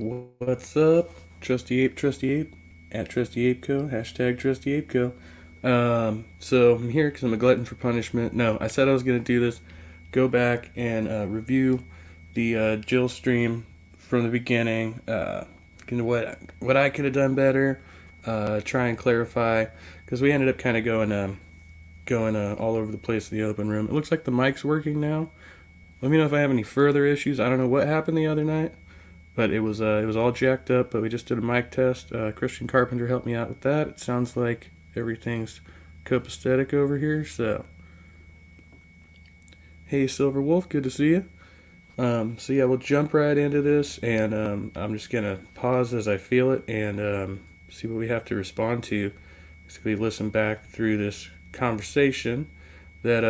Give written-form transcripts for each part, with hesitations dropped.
What's up? Trusty Ape, at Trusty Ape Co. Hashtag Trusty Ape Co. So I'm here because I'm a glutton for punishment. No, I said I was going to do this. Go back and review the Jill stream from the beginning. What I could have done better. Try and clarify because we ended up kind of going all over the place in the open room. It looks like the mic's working now. Let me know if I have any further issues. I don't know what happened the other night. But it was all jacked up. But we just did a mic test. Christian Carpenter helped me out with that. It sounds like everything's copacetic over here. So hey, Silver Wolf, good to see you. So yeah, we'll jump right into this, and I'm just gonna pause as I feel it and see what we have to respond to. Basically, listen back through this conversation that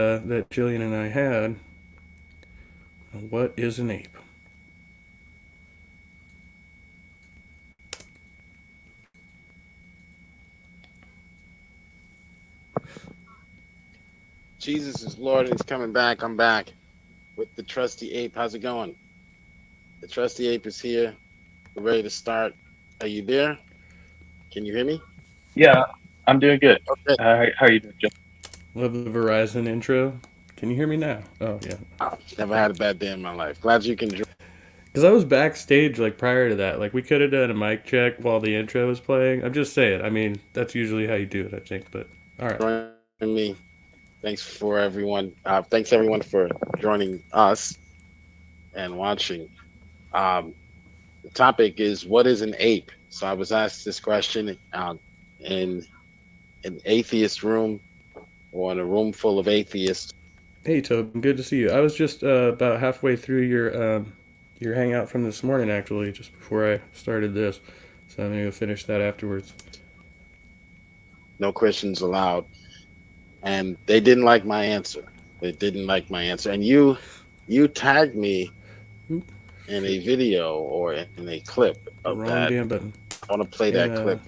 Jillian and I had. What is an ape? Jesus is Lord and he's coming back. I'm back with the trusty ape. How's it going? The trusty ape is here. We're ready to start. Are you there? Can you hear me? Yeah, I'm doing good. Okay. How are you doing, Jim? Love the Verizon intro. Can you hear me now? Oh yeah. Never had a bad day in my life. Glad you can Because I was backstage like prior to that. Like we could have done a mic check while the intro was playing. I'm just saying. I mean, that's usually how you do it, I think. But all right. join me. Thanks for everyone. Thanks everyone for joining us and watching. Um, the topic is what is an ape? So I was asked this question in an atheist room or in a room full of atheists. Hey Tobin, good to see you. I was just about halfway through your hangout from this morning, actually, just before I started this. So I'm gonna go finish that afterwards. No Christians allowed. And they didn't like my answer. They didn't like my answer. And you tagged me Oop, in a shoot, video or in a clip of wrong that. damn button. I want to play And that clip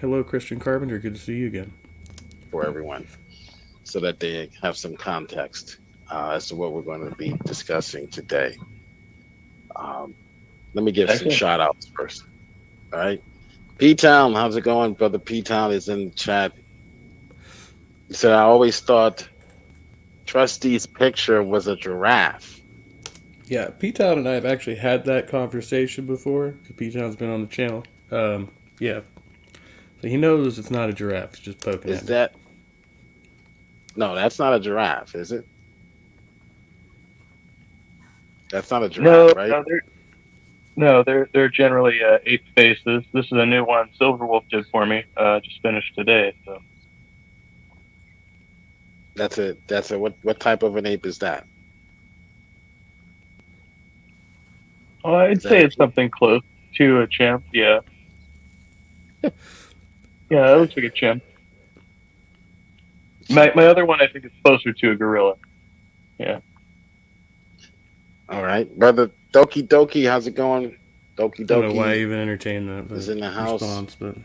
hello, Christian Carpenter. Good to see you again. for everyone so that they have some context as to what we're going to be discussing today. Um, Let me give some Excellent. shout outs first. All right. P Town, how's it going? Brother P Town is in the chat. He said, I always thought Trustee's picture was a giraffe. Yeah, P Town and I have actually had that conversation before. P Town's been on the channel. Yeah, so he knows it's not a giraffe. It's just poking Is at me. that no, that's not a giraffe, is it? That's not a giraffe, No, right? no, they're generally eight faces. This is a new one. Silverwolf did for me. Just finished today. So That's a what type of an ape is that? I'd Is that say a it's something close to a chimp. Yeah, yeah, it okay? looks like a chimp. Chimp. My other one I think is closer to a gorilla. Yeah. All right, brother Doki Doki, how's it going? Doki I don't know why I Doki even entertained that, is but in the house. response. But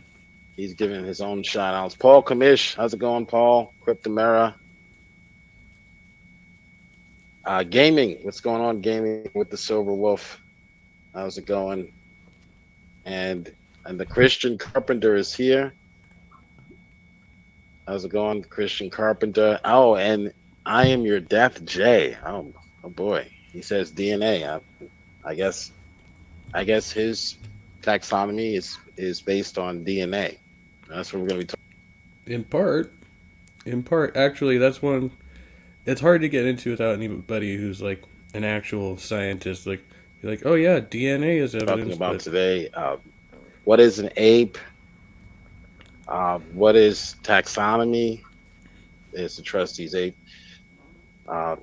He's giving his own shout outs. Paul Kamish, how's it going, Paul? Cryptomera. Gaming, what's going on? Gaming with the Silver Wolf. How's it going? And and the Christian Carpenter is here. How's it going, Christian Carpenter? Oh, and I am your death, Jay. Oh boy. He says DNA. I guess I guess his taxonomy is based on DNA. That's what we're gonna be talking. in part, actually, that's one. It's hard to get into without anybody who's like an actual scientist. Like, be like, oh yeah, DNA is Talking evidence, about but today. What is an ape? What is taxonomy? It's the trustees ape. Uh,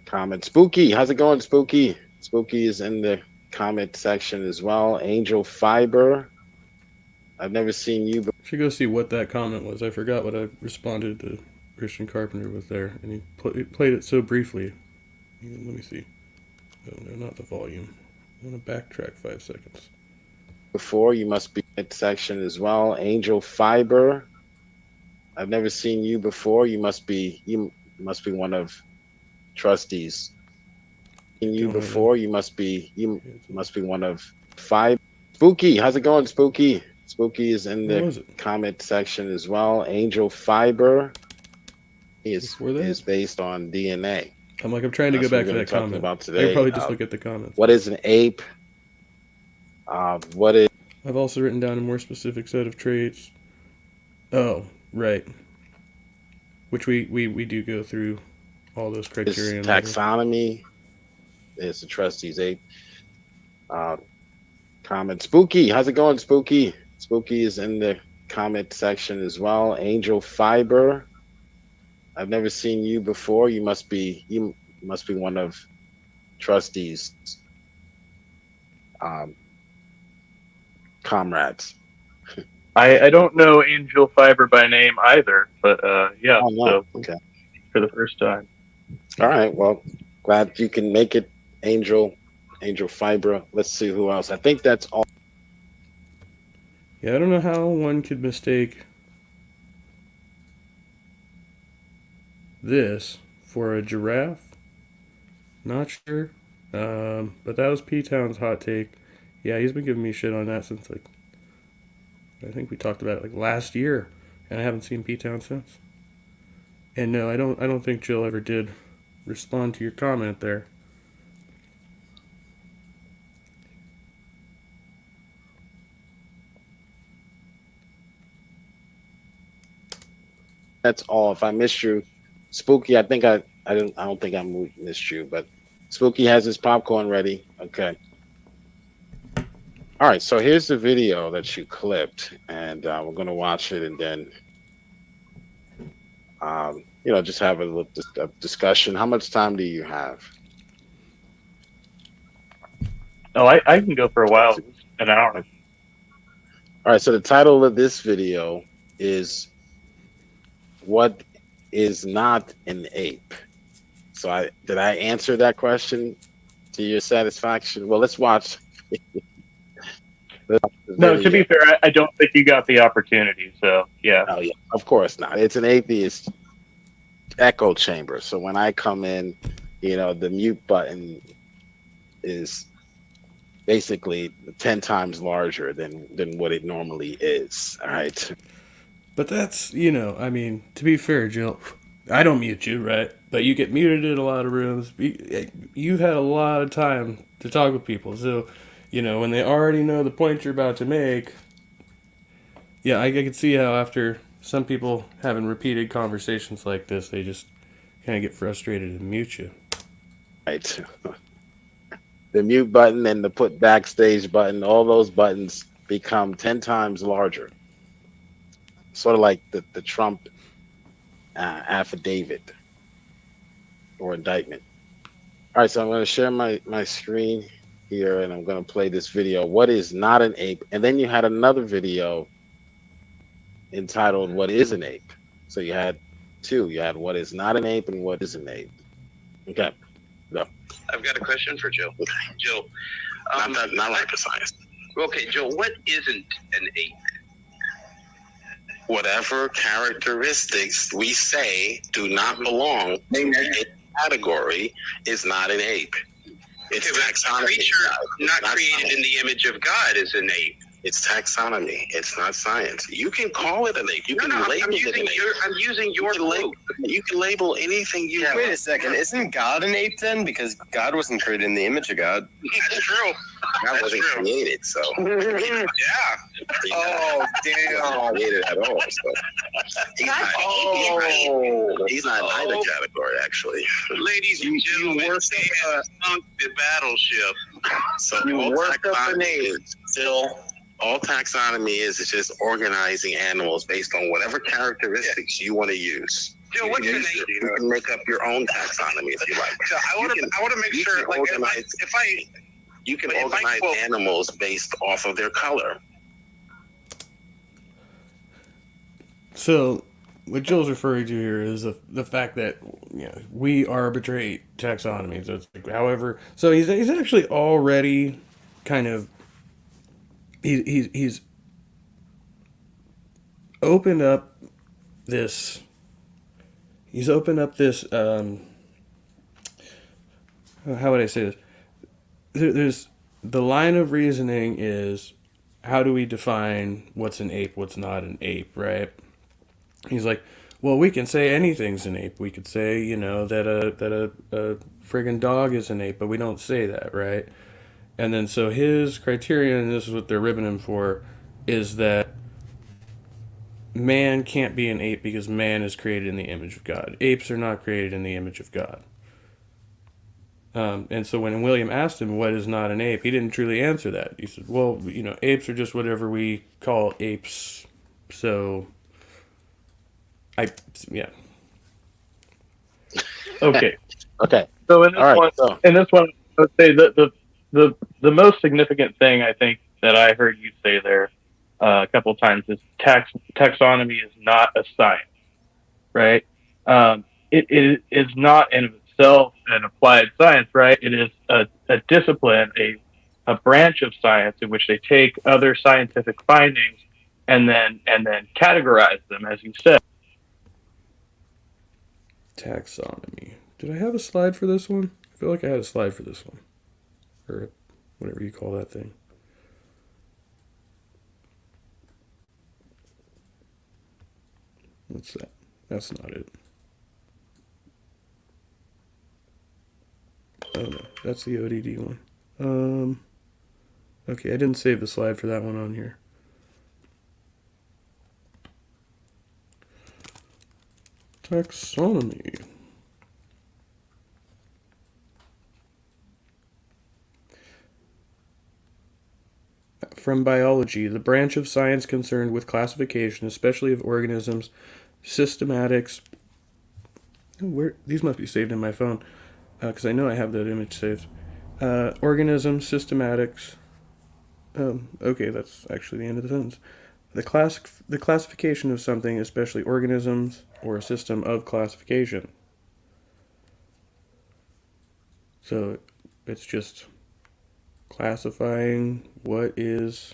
Comment. Spooky, how's it going, Spooky? Spooky is in the comment section as well. Angel Fiber. I've never seen you. should go see what that comment was. I forgot what I responded to Christian Carpenter with there, and he played it so briefly. Let me see. Oh no, not the volume. I want to backtrack 5 seconds. Before. You must be in that section as well. Angel Fiber. I've never seen you before. You must be one of trustees. Seen you Don't know. before. You must be one of five. Spooky, how's it going, Spooky? Spooky is in What the was it? comment section as well. Angel Fiber Before that? is based on DNA. I'm trying to go That's what back we're to going that to be talking comment. about I could today. probably just look at the comments. What is an ape? What is I've also written down a more specific set of traits. Oh, right. Which we do go through all those criteria later. taxonomy? Is the trustees ape? Comment. Spooky, how's it going, Spooky? Spooky is in the comment section as well. Angel Fiber. I've never seen you before. You must be one of trustees comrades. I don't know Angel Fiber by name either, but yeah. Oh, no. So Okay. for the first time. All right. Well, glad you can make it, Angel Fiber. Let's see who else. I think that's all. Yeah, I don't know how one could mistake this for a giraffe. Not sure. But that was P-Town's hot take. Yeah, he's been giving me shit on that since I think we talked about it last year, and I haven't seen P-Town since. And no, I don't think Jill ever did respond to your comment there. That's all. If I missed you, Spooky, I don't think I missed you, but Spooky has his popcorn ready. Okay. All right. So here's the video that you clipped, and we're gonna watch it, and then just have a little discussion. How much time do you have? Oh, I can go for a while. An hour. All right. So the title of this video is "What is not an ape?" So did I answer that question to your satisfaction? Well, let's watch. No, to be fair, I don't think you got the opportunity. So yeah. Oh yeah, of course not. It's an atheist echo chamber. So when I come in, the mute button is basically 10 times larger than what it normally is. All right. But that's, to be fair, Jill, I don't mute you, right? But you get muted in a lot of rooms. You've had a lot of time to talk with people. So, when they already know the point you're about to make, yeah, I can see how after some people having repeated conversations like this, they just kind of get frustrated and mute you. Right. The mute button and the put backstage button, all those buttons become 10 times larger. Sort of like the Trump affidavit or indictment. All right, so I'm going to share my screen here, and I'm going to play this video. What is not an ape? And then you had another video entitled "What is an ape?" So you had two. You had what is not an ape and what is an ape. Okay, go. I've got a question for Jill. Jill, not like a science. Okay, Jill, what isn't an ape? Whatever characteristics we say do not belong to a category is not an ape. It's a creature not created in the image of God is an ape. It's taxonomy. It's not science. You can call it an ape. You can label it an ape. I'm using your proof. You can label anything you want. Wait a second. Isn't God an ape then? Because God wasn't created in the image of God. That's true. God wasn't created, so. Yeah. Oh, damn. Not created at all. So. He's not in either category, actually. Ladies and gentlemen, they have sunk the battleship. So You worked up an ape. all taxonomy is just organizing animals based on whatever characteristics you want to use. Jill, what's an ape? You can make up your own taxonomy if you like. So I want to make sure, like, you can organize animals based off of their color. So, what Jill's referring to here is the fact that we arbitrate taxonomy. So, however, so he's actually already kind of he's opened up this. He's opened up this. How would I say this? There's the line of reasoning is how do we define what's an ape, what's not an ape, right? He's like, well, we can say anything's an ape. We could say, that a friggin' dog is an ape, but we don't say that, right? And then so his criterion, and this is what they're ribbing him for, is that man can't be an ape because man is created in the image of God. Apes are not created in the image of God. And so when William asked him what is not an ape, he didn't truly answer that. He said, well, apes are just whatever we call apes. So, yeah. Okay. Okay. So in this All right. one, So I would say that the most significant thing I think that I heard you say there a couple of times is taxonomy is not a science, right? It is not in itself an applied science, right? It is a discipline, a branch of science in which they take other scientific findings and then categorize them, as you said. Taxonomy. Did I have a slide for this one? I feel like I had a slide for this one. Or whatever you call that thing. What's that? That's not it. Oh no, that's the ODD one. Okay, I didn't save the slide for that one on here. Taxonomy. From biology, the branch of science concerned with classification, especially of organisms, systematics. These must be saved in my phone, because I know I have that image saved. Organisms, systematics. Okay, that's actually the end of the sentence. The classification of something, especially organisms or a system of classification. So it's just classifying what is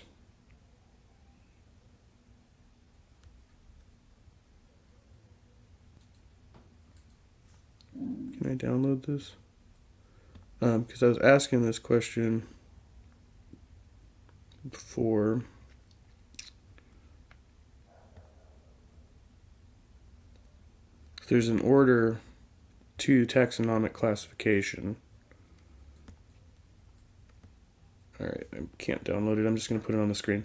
Can I download this? Because I was asking this question before. There's an order to taxonomic classification. Alright, I can't download it. I'm just going to put it on the screen.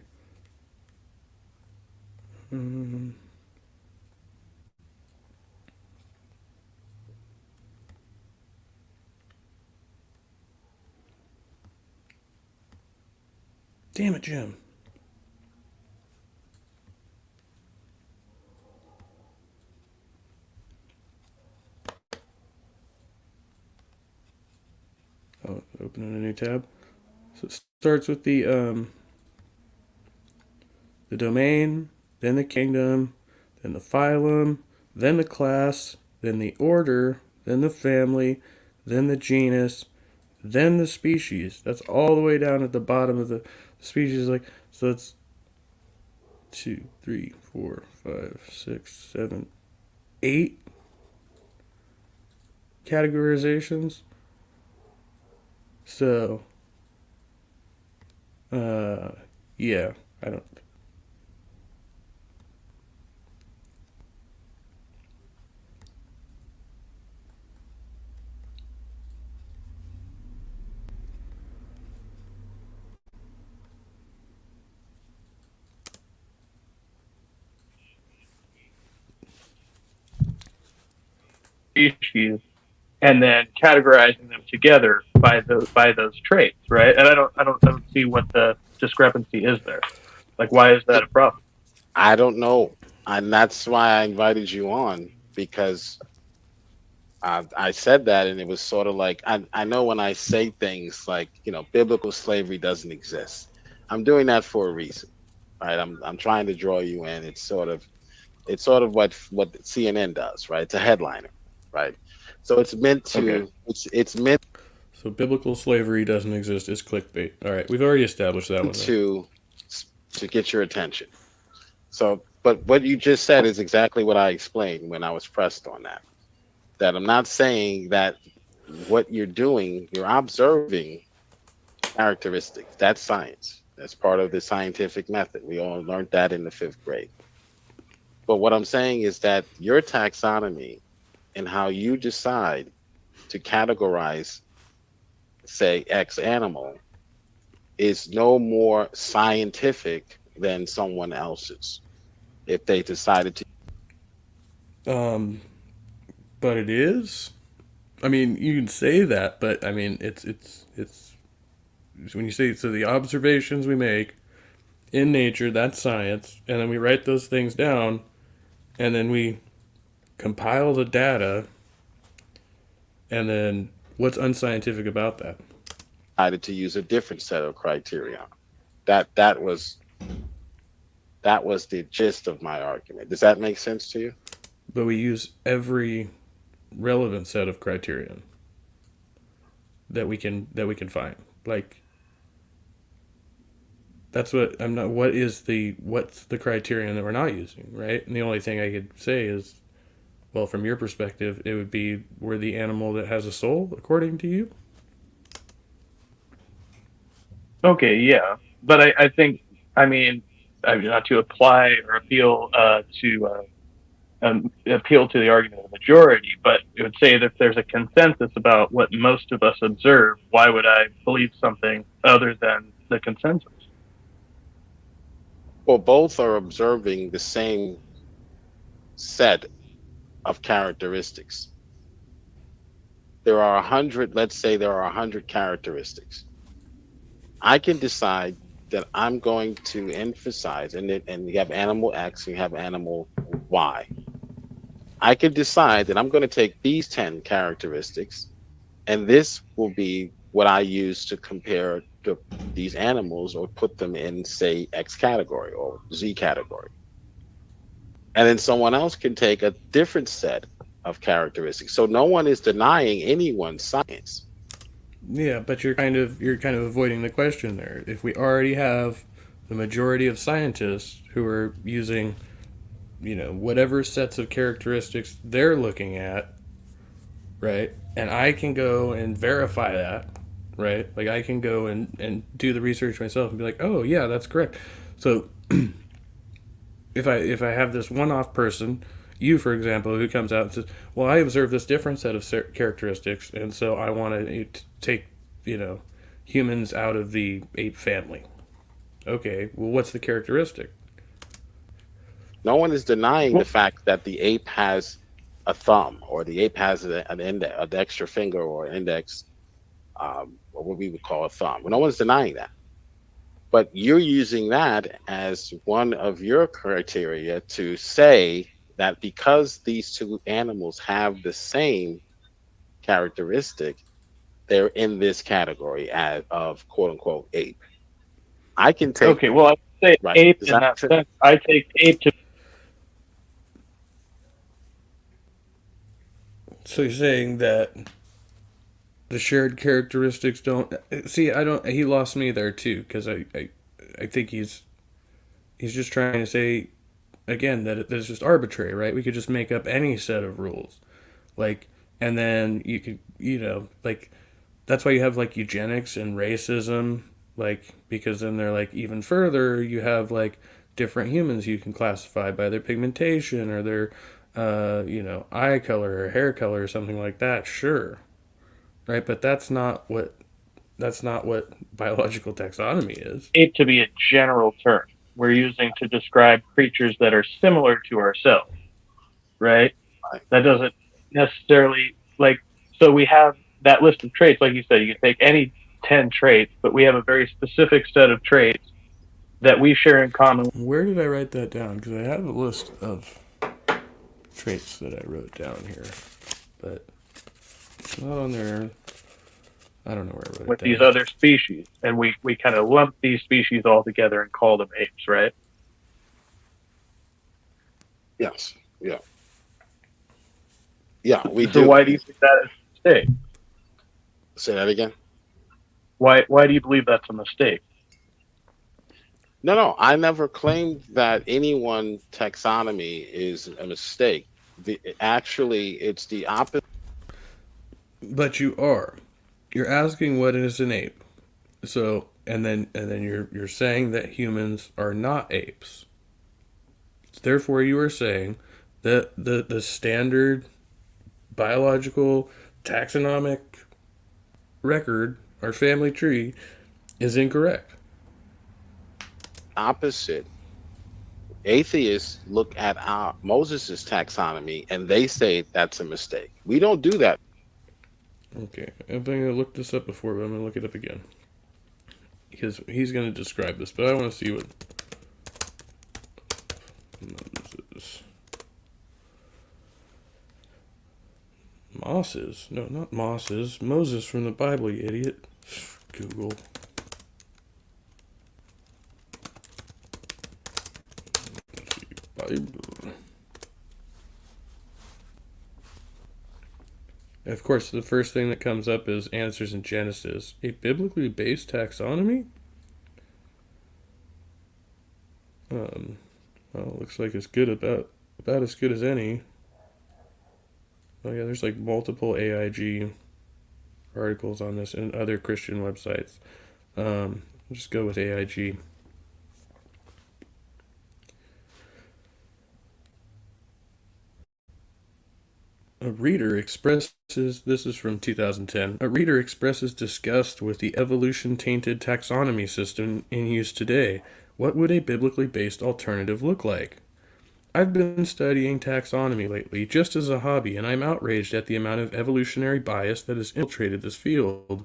Damn it, Jim. Oh, opening a new tab. So it starts with the domain, then the kingdom, then the phylum, then the class, then the order, then the family, then the genus, then the species. That's all the way down at the bottom of the species. So it's 2, 3, 4, 5, 6, 7, 8 categorizations. So, yeah, I don't. Species and then categorizing them together by those traits, right? And I don't see what the discrepancy is there. Like, why is that a problem? I don't know, and that's why I invited you on, because I said that, and it was sort of like I know when I say things like biblical slavery doesn't exist, I'm doing that for a reason, right? I'm trying to draw you in. It's sort of what CNN does, right? It's a headliner, right? So it's meant to it's meant So biblical slavery doesn't exist is clickbait. All right, we've already established that one. to get your attention. So, but what you just said is exactly what I explained when I was pressed on that. That I'm not saying that what you're doing, you're observing characteristics. That's science. That's part of the scientific method. We all learned that in the fifth grade. But what I'm saying is that your taxonomy and how you decide to categorize, say, X animal is no more scientific than someone else's if they decided to. Um, but it is. I mean, you can say that, but I mean, it's when you say so. The observations we make in nature, that's science, and then we write those things down, and then we compile the data, and then what's unscientific about that? Decided to use a different set of criteria. That was the gist of my argument. Does that make sense to you? But we use every relevant set of criterion that we can find. Like that's what I'm not. What's the criterion that we're not using, right? And the only thing I could say is, well, from your perspective, it would be we're the animal that has a soul, according to you. Okay, yeah, but I think, I mean, not to apply or appeal to the argument of the majority, but it would say that if there's a consensus about what most of us observe, why would I believe something other than the consensus? Well, both are observing the same set of characteristics. There are 100, let's say there are 100 characteristics. I can decide that I'm going to emphasize, and you have animal X, you have animal Y. I can decide that I'm going to take these 10 characteristics, and this will be what I use to compare these animals or put them in, say, X category or Z category. And then someone else can take a different set of characteristics. So no one is denying anyone's science. Yeah, but you're kind of avoiding the question there. If we already have the majority of scientists who are using, whatever sets of characteristics they're looking at, right? And I can go and verify that, right? Like I can go and do the research myself and be like, oh yeah, that's correct. So if I have this one-off person, you for example, who comes out and says, well, I observe this different set of characteristics, and so I want to take humans out of the ape family. Okay, well, what's the characteristic? No one is denying the Well, fact that the ape has a thumb or the ape has an extra finger or index, or what we would call a thumb. No one's denying that. But you're using that as one of your criteria to say that because these two animals have the same characteristic, they're in this category of quote unquote ape. I can take, okay, well, I say right. ape Does in that that make sense? sense. I take ape to So you're saying that the shared characteristics don't see. I don't. He lost me there too because I think he's just trying to say again that it's just arbitrary, right? We could just make up any set of rules, like, and then you could like that's why you have like eugenics and racism, like because then they're like even further. You have like different humans you can classify by their pigmentation or their eye color or hair color or something like that. Sure, right? But that's not what biological taxonomy is. ape to be a general term we're using to describe creatures that are similar to ourselves, right? Right. That doesn't necessarily like, so we have that list of traits, like you said, you can take any 10 traits, but we have a very specific set of traits that we share in common. Where did I write that down? Because I have a list of traits that I wrote down here, but it's not on there. I don't know where I wrote With it these down. other species, and we kind of lump these species all together and call them apes, right? Yes. Yeah. Yeah, we So do. why do you think that is a mistake? Say that again. Why do you believe that's a mistake? No, I never claimed that anyone taxonomy is a mistake. Actually, it's the opposite. But you are. You're asking what is an ape. So and then you're saying that humans are not apes. Therefore, you are saying that the standard biological taxonomic record, our family tree, is incorrect. Opposite. Atheists look at our Moses's taxonomy and they say that's a mistake. We don't do that. Okay, I'm going to look this up before, but I'm going to look it up again. Because he's going to describe this, but I want to see what Moses. Mosses? No, not Mosses. Moses from the Bible, you idiot. Google. Bible. And of course, the first thing that comes up is Answers in Genesis. A biblically based taxonomy? Well, looks like it's good about as good as any. Oh yeah, there's like multiple AIG articles on this and other Christian websites. I'll just go with AIG. A reader expresses, this is from 2010, a reader expresses disgust with the evolution-tainted taxonomy system in use today. What would a biblically based alternative look like? I've been studying taxonomy lately just as a hobby, and I'm outraged at the amount of evolutionary bias that has infiltrated this field.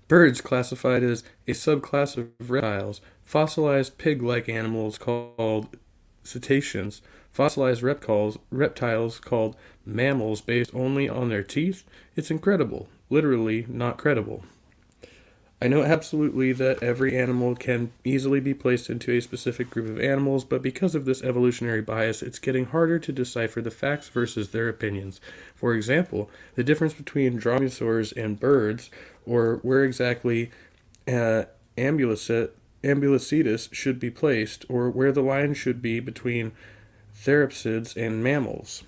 Birds classified as a subclass of reptiles, fossilized pig-like animals called cetaceans, fossilized reptiles called mammals based only on their teeth. It's incredible, literally not credible. I know absolutely that every animal can easily be placed into a specific group of animals, but because of this evolutionary bias, it's getting harder to decipher the facts versus their opinions. For example, the difference between dromaeosaurs and birds, or where exactly Ambulocetus should be placed, or where the line should be between therapsids and mammals.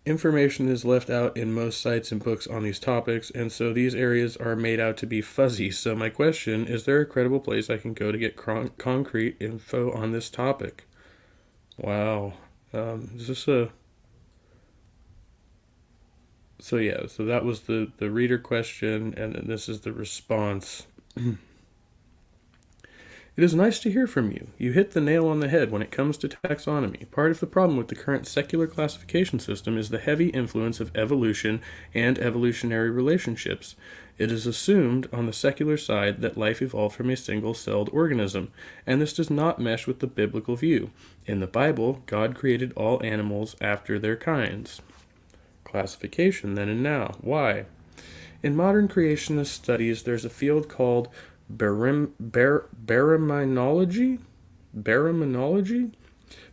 Information is left out in most sites and books on these topics, and so these areas are made out to be fuzzy. So my question, is there a credible place I can go to get concrete info on this topic? Wow. Is this a... So yeah, so that was the reader question, and then this is the response. It is nice to hear from you. You hit the nail on the head when it comes to taxonomy. Part of the problem with the current secular classification system is the heavy influence of evolution and evolutionary relationships. It is assumed on the secular side that life evolved from a single-celled organism, and this does not mesh with the biblical view. In the Bible, God created all animals after their kinds. Classification then and now. Why? In modern creationist studies, there's a field called baraminology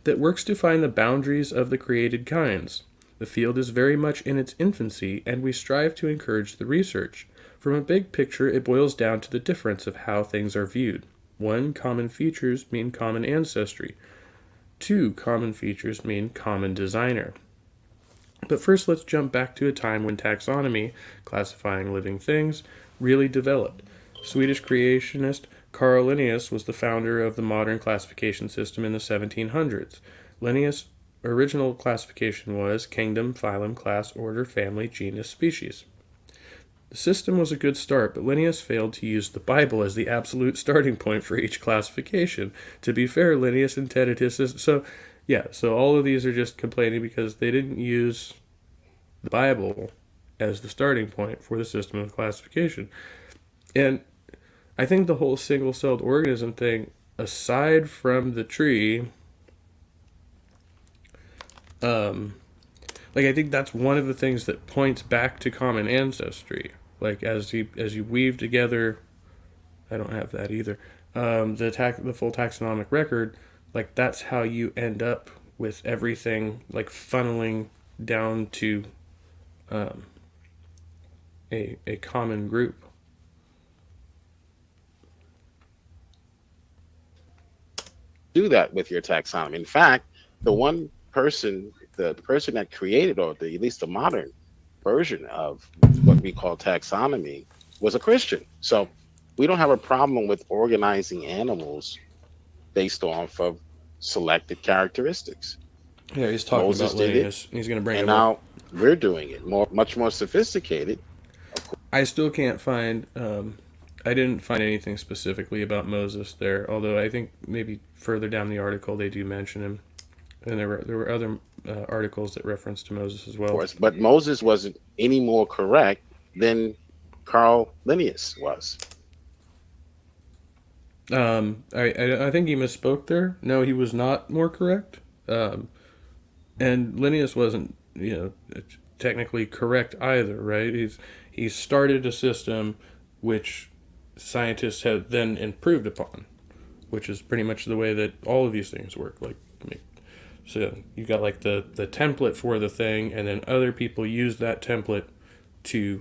that works to find the boundaries of the created kinds. The field is very much in its infancy, and we strive to encourage the research. From a big picture, it boils down to the difference of how things are viewed. 1. Common features mean common ancestry. 2. Common features mean common designer. But first, let's jump back to a time when taxonomy, classifying living things, really developed. Swedish creationist Carl Linnaeus was the founder of the modern classification system in the 1700s. Linnaeus' original classification was kingdom, phylum, class, order, family, genus, species. The system was a good start, but Linnaeus failed to use the Bible as the absolute starting point for each classification. To be fair, Linnaeus intended his system... So all of these are just complaining because they didn't use the Bible as the starting point for the system of classification. And I think the whole single-celled organism thing, aside from the tree, I think that's one of the things that points back to common ancestry. Like as you weave together, I don't have that either. The full taxonomic record, like that's how you end up with everything like funneling down to a common group. Do that with your taxonomy. In fact, the person that created, or at least the modern version of what we call taxonomy was a Christian. So we don't have a problem with organizing animals based off of selected characteristics. Yeah, he's talking Moses about did it, Linnaeus. He's going to bring and him up. now we're doing it much more sophisticated. I still can't find. I didn't find anything specifically about Moses there, although I think maybe further down the article they do mention him, and there were other articles that reference to Moses as Of well. course, but Moses wasn't any more correct than Carl Linnaeus was. I think he misspoke there. No, he was not more correct. And Linnaeus wasn't, technically correct either, right? He started a system which scientists have then improved upon, which is pretty much the way that all of these things work. So you got like the template for the thing, and then other people use that template to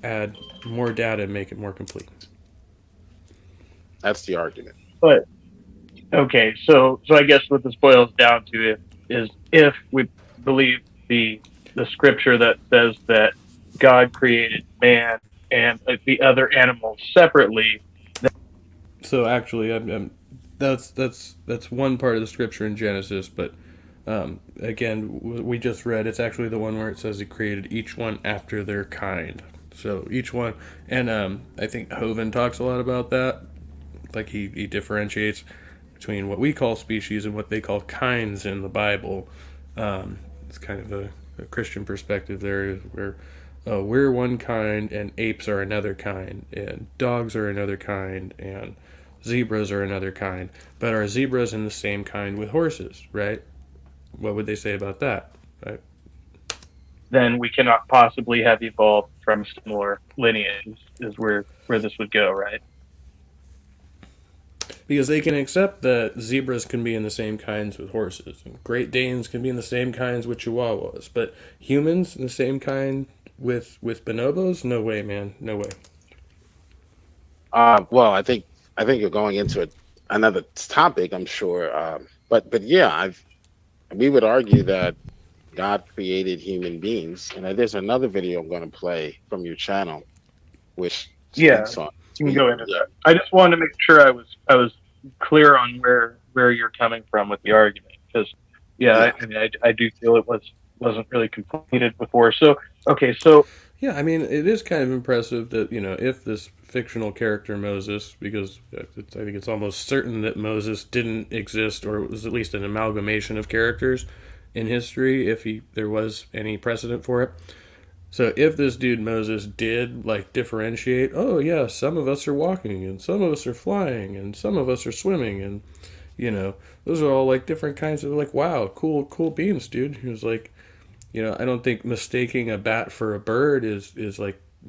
add more data and make it more complete. That's the argument. But okay, so I guess what this boils down to is if we believe the scripture that says that God created man and the other animals separately. So actually, that's one part of the scripture in Genesis, but again, we just read it's actually the one where it says he created each one after their kind. So each one, and I think Hovind talks a lot about that. Like he differentiates between what we call species and what they call kinds in the Bible. It's kind of a Christian perspective there, where we're one kind and apes are another kind and dogs are another kind and zebras are another kind. But are zebras in the same kind with horses, right? What would they say about that, right? Then we cannot possibly have evolved from similar lineage, is where this would go, right? Because they can accept that zebras can be in the same kinds with horses, and Great Danes can be in the same kinds with Chihuahuas, but humans in the same kind with bonobos? No way, man. No way. Well, I think you're going into another topic, I'm sure. But yeah, we would argue that God created human beings, and there's another video I'm going to play from your channel, which speaks on. You can go into that. I just wanted to make sure I was clear on where you're coming from with the argument, because I do feel it wasn't really completed before. So okay, so yeah, I mean, it is kind of impressive that if this fictional character Moses, because I think it's almost certain that Moses didn't exist, or it was at least an amalgamation of characters in history, if there was any precedent for it. So if this dude Moses did differentiate, oh yeah, some of us are walking and some of us are flying and some of us are swimming, and those are all different kinds of wow, cool beans, dude. He was like, I don't think mistaking a bat for a bird is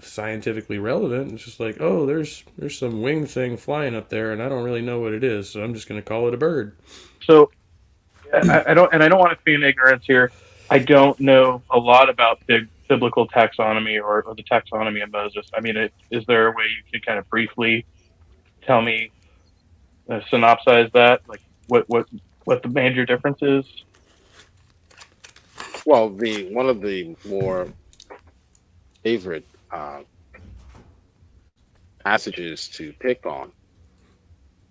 scientifically relevant. It's just oh, there's some wing thing flying up there and I don't really know what it is, so I'm just gonna call it a bird. So I don't want to feign ignorance here. I don't know a lot about biblical taxonomy or the taxonomy of Moses. I mean, is there a way you could kind of briefly tell me, synopsize that, what the major difference is? Well, one of the more favorite passages to pick on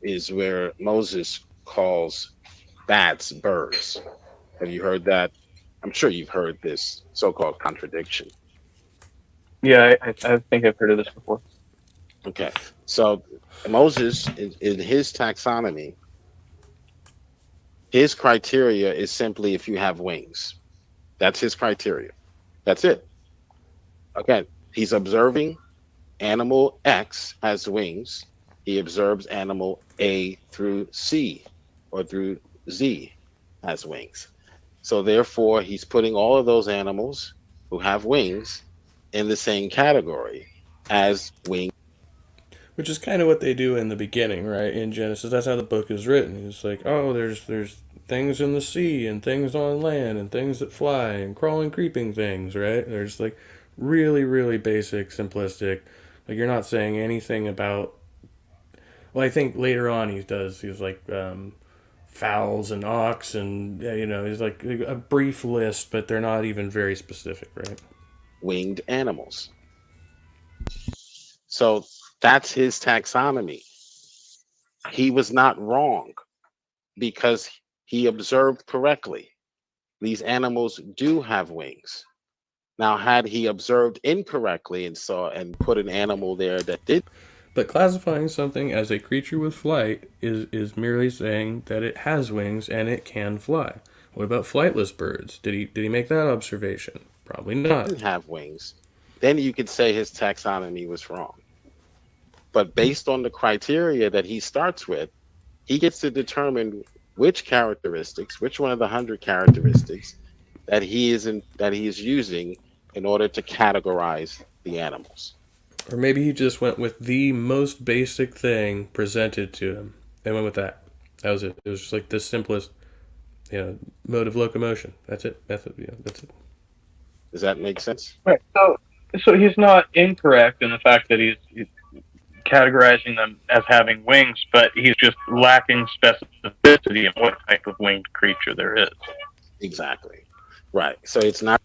is where Moses calls bats birds. Have you heard that? I'm sure you've heard this so-called contradiction. Yeah, I think I've heard of this before. Okay, so Moses, in his taxonomy, his criteria is simply if you have wings. That's his criteria. That's it. Again, he's observing animal X has wings. He observes animal A through C or through Z has wings. So therefore, he's putting all of those animals who have wings in the same category as wings. Which is kind of what they do in the beginning, right? In Genesis, that's how the book is written. It's oh, there's things in the sea and things on land and things that fly and crawling, creeping things, right? There's really, really basic, simplistic. You're not saying anything about. Well, I think later on he's fowls and ox and he's a brief list, but they're not even very specific, right? winged animals. So that's his taxonomy. He was not wrong because he observed correctly. These animals do have wings. Now, had he observed incorrectly and saw and put an animal there that did, But classifying something as a creature with flight is merely saying that it has wings and it can fly. What about flightless birds? Did he make that observation? Probably not. didn't have wings, then you could say his taxonomy was wrong. But based on the criteria that he starts with, he gets to determine which characteristics, which one of the 100 characteristics that he is using in order to categorize the animals. Or maybe he just went with the most basic thing presented to him and went with that. That was it. It was just like the simplest, mode of locomotion. That's it. That's it. Does that make sense? Right. So he's not incorrect in the fact that he's categorizing them as having wings, but he's just lacking specificity in what type of winged creature there is. Exactly. Right. So it's not.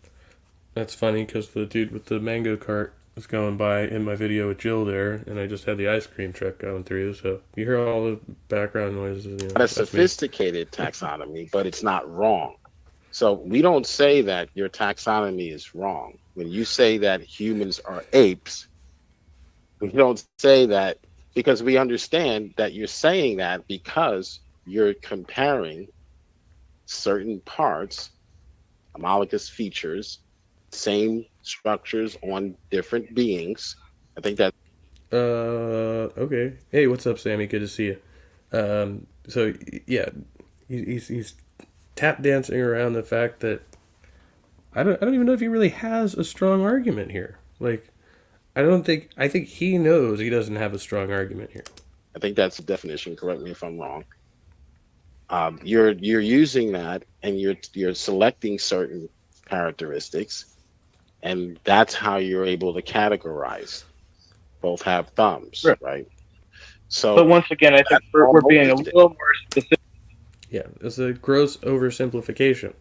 That's funny because the dude with the mango cart was going by in my video with Jill there, and I just had the ice cream truck going through. So you hear all the background noises. Not a sophisticated taxonomy, but it's not wrong. So we don't say that your taxonomy is wrong. When you say that humans are apes, we don't say that because we understand that you're saying that because you're comparing certain parts, homologous features, same structures on different beings. I think that. Okay. Hey, what's up, Sammy? Good to see you. So yeah, he's tap dancing around the fact that I don't even know if he really has a strong argument here. Like, I think he knows he doesn't have a strong argument here. I think that's the definition. Correct me if I'm wrong. You're using that, and you're selecting certain characteristics, and that's how you're able to categorize. Both have thumbs, right? So, but once again, I think we're being a little more specific. Yeah, it's a gross oversimplification.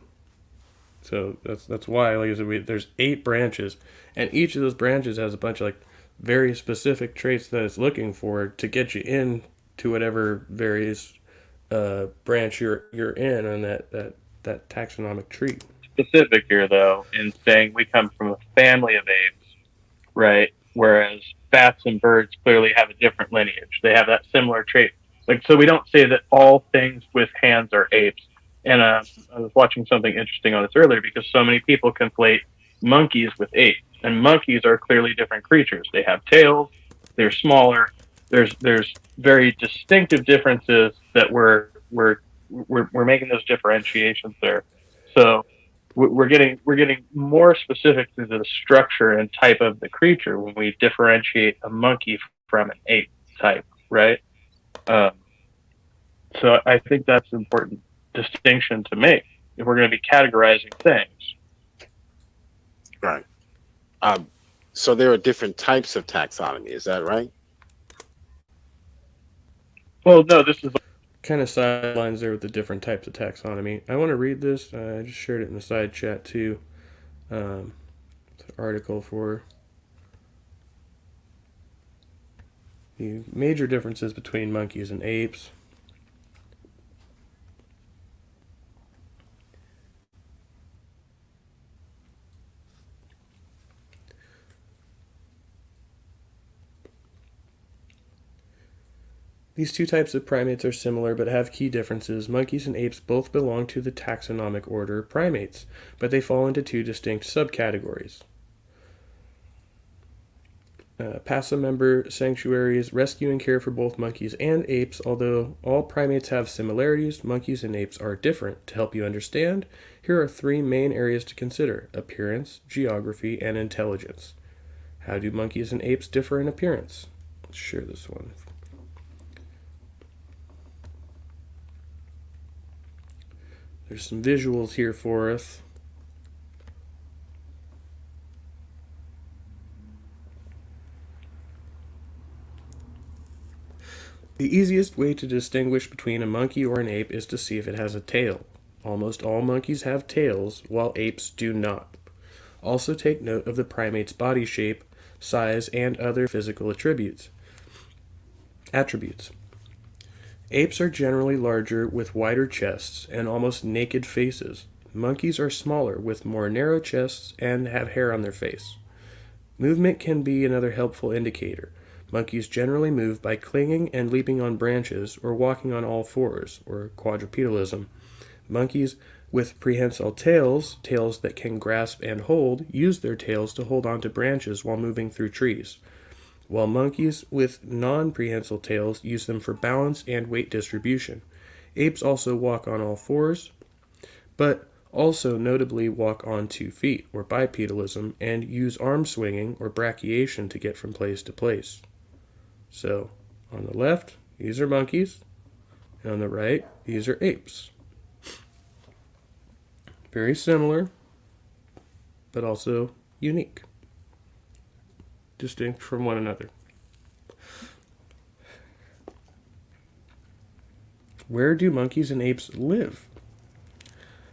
So that's why, like I said, there's 8 branches, and each of those branches has a bunch of like very specific traits that it's looking for to get you in to whatever various branch you're in on that taxonomic tree. Specific here, though, in saying we come from a family of apes, right? Whereas bats and birds clearly have a different lineage. They have that similar trait. Like, so we don't say that all things with hands are apes. And I was watching something interesting on this earlier because so many people conflate monkeys with apes, and monkeys are clearly different creatures. They have tails. They're smaller. There's very distinctive differences that we're making those differentiations there. So we're getting more specific to the structure and type of the creature when we differentiate a monkey from an ape type, right? So I think that's an important distinction to make if we're going to be categorizing things. Right. So there are different types of taxonomy. Is that right? Well, no, this is Kind of sidelines there with the different types of taxonomy. I want to read this. I just shared it in the side chat too. The article for the major differences between monkeys and apes. These two types of primates are similar but have key differences. Monkeys and apes both belong to the taxonomic order primates, but they fall into 2 distinct subcategories. PASA member sanctuaries rescue and care for both monkeys and apes. Although all primates have similarities, monkeys and apes are different. To help you understand, here are 3 main areas to consider: appearance, geography, and intelligence. How do monkeys and apes differ in appearance? Let's share this one. There's some visuals here for us. The easiest way to distinguish between a monkey or an ape is to see if it has a tail. Almost all monkeys have tails, while apes do not. Also take note of the primate's body shape, size, and other physical attributes. Apes are generally larger with wider chests and almost naked faces. Monkeys are smaller with more narrow chests and have hair on their face. Movement can be another helpful indicator. Monkeys generally move by clinging and leaping on branches or walking on all fours, or quadrupedalism. Monkeys with prehensile tails, tails that can grasp and hold, use their tails to hold onto branches while moving through trees, while monkeys with non-prehensile tails use them for balance and weight distribution. Apes also walk on all fours, but also notably walk on 2 feet, or bipedalism, and use arm swinging or brachiation to get from place to place. So, on the left, these are monkeys, and on the right, these are apes. Very similar, but also unique, distinct from one another. Where do monkeys and apes live?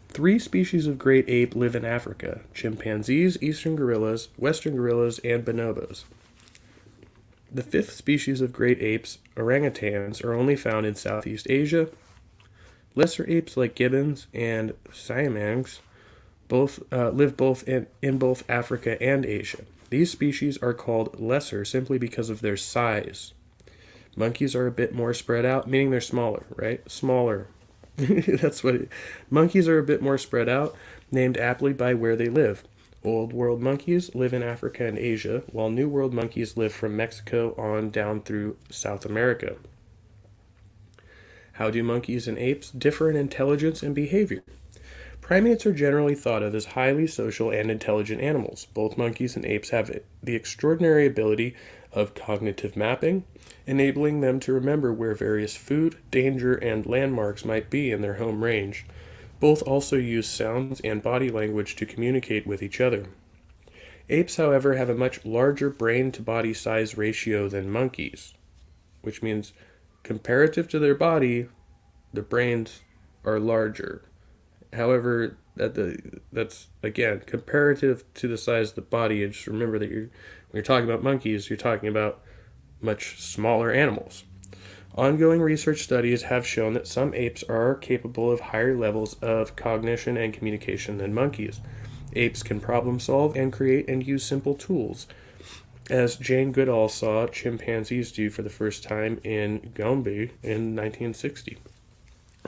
3 species of great ape live in Africa: chimpanzees, eastern gorillas, western gorillas, and bonobos. The 5th species of great apes, orangutans, are only found in Southeast Asia. Lesser apes like gibbons and siamangs live in both Africa and Asia. These species are called lesser simply because of their size. Monkeys are a bit more spread out, meaning they're smaller, right? Smaller. Monkeys are a bit more spread out, named aptly by where they live. Old World monkeys live in Africa and Asia, while New World monkeys live from Mexico on down through South America. How do monkeys and apes differ in intelligence and behavior? Primates are generally thought of as highly social and intelligent animals. Both monkeys and apes have the extraordinary ability of cognitive mapping, enabling them to remember where various food, danger, and landmarks might be in their home range. Both also use sounds and body language to communicate with each other. Apes, however, have a much larger brain-to-body size ratio than monkeys, which means comparative to their body, the brains are larger. However, that's again comparative to the size of the body. And just remember that when you're talking about monkeys, you're talking about much smaller animals. Ongoing research studies have shown that some apes are capable of higher levels of cognition and communication than monkeys. Apes can problem solve and create and use simple tools, as Jane Goodall saw chimpanzees do for the first time in Gombe in 1960.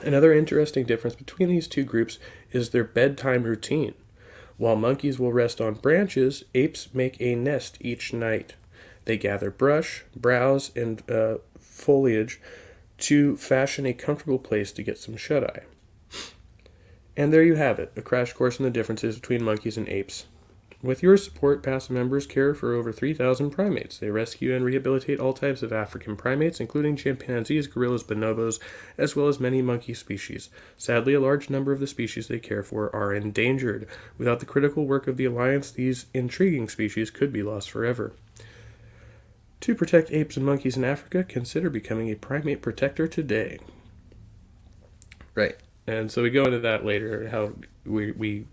Another interesting difference between these two groups is their bedtime routine. While monkeys will rest on branches, apes make a nest each night. They gather brush, browse, and foliage to fashion a comfortable place to get some shut-eye. And there you have it, a crash course in the differences between monkeys and apes. With your support, past members care for over 3,000 primates. They rescue and rehabilitate all types of African primates, including chimpanzees, gorillas, bonobos, as well as many monkey species. Sadly, a large number of the species they care for are endangered. Without the critical work of the Alliance, these intriguing species could be lost forever. To protect apes and monkeys in Africa, consider becoming a primate protector today. Right, and so we go into that later, how we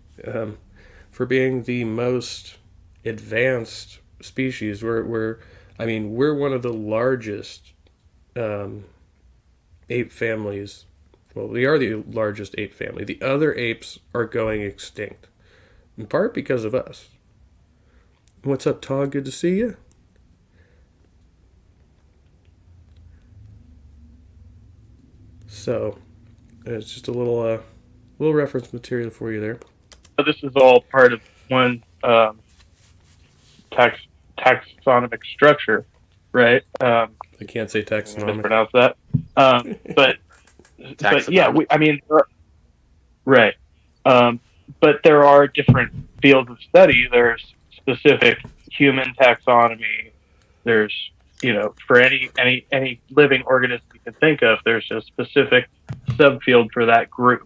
for being the most advanced species, we're one of the largest ape families. Well, we are the largest ape family. The other apes are going extinct, in part because of us. What's up, Todd? Good to see you. So, it's just a little reference material for you there. This is all part of one taxonomic structure, right? I can't say taxonomic. Mispronounce that. But yeah, right. But there are different fields of study. There's specific human taxonomy. There's, for any living organism you can think of, there's a specific subfield for that group.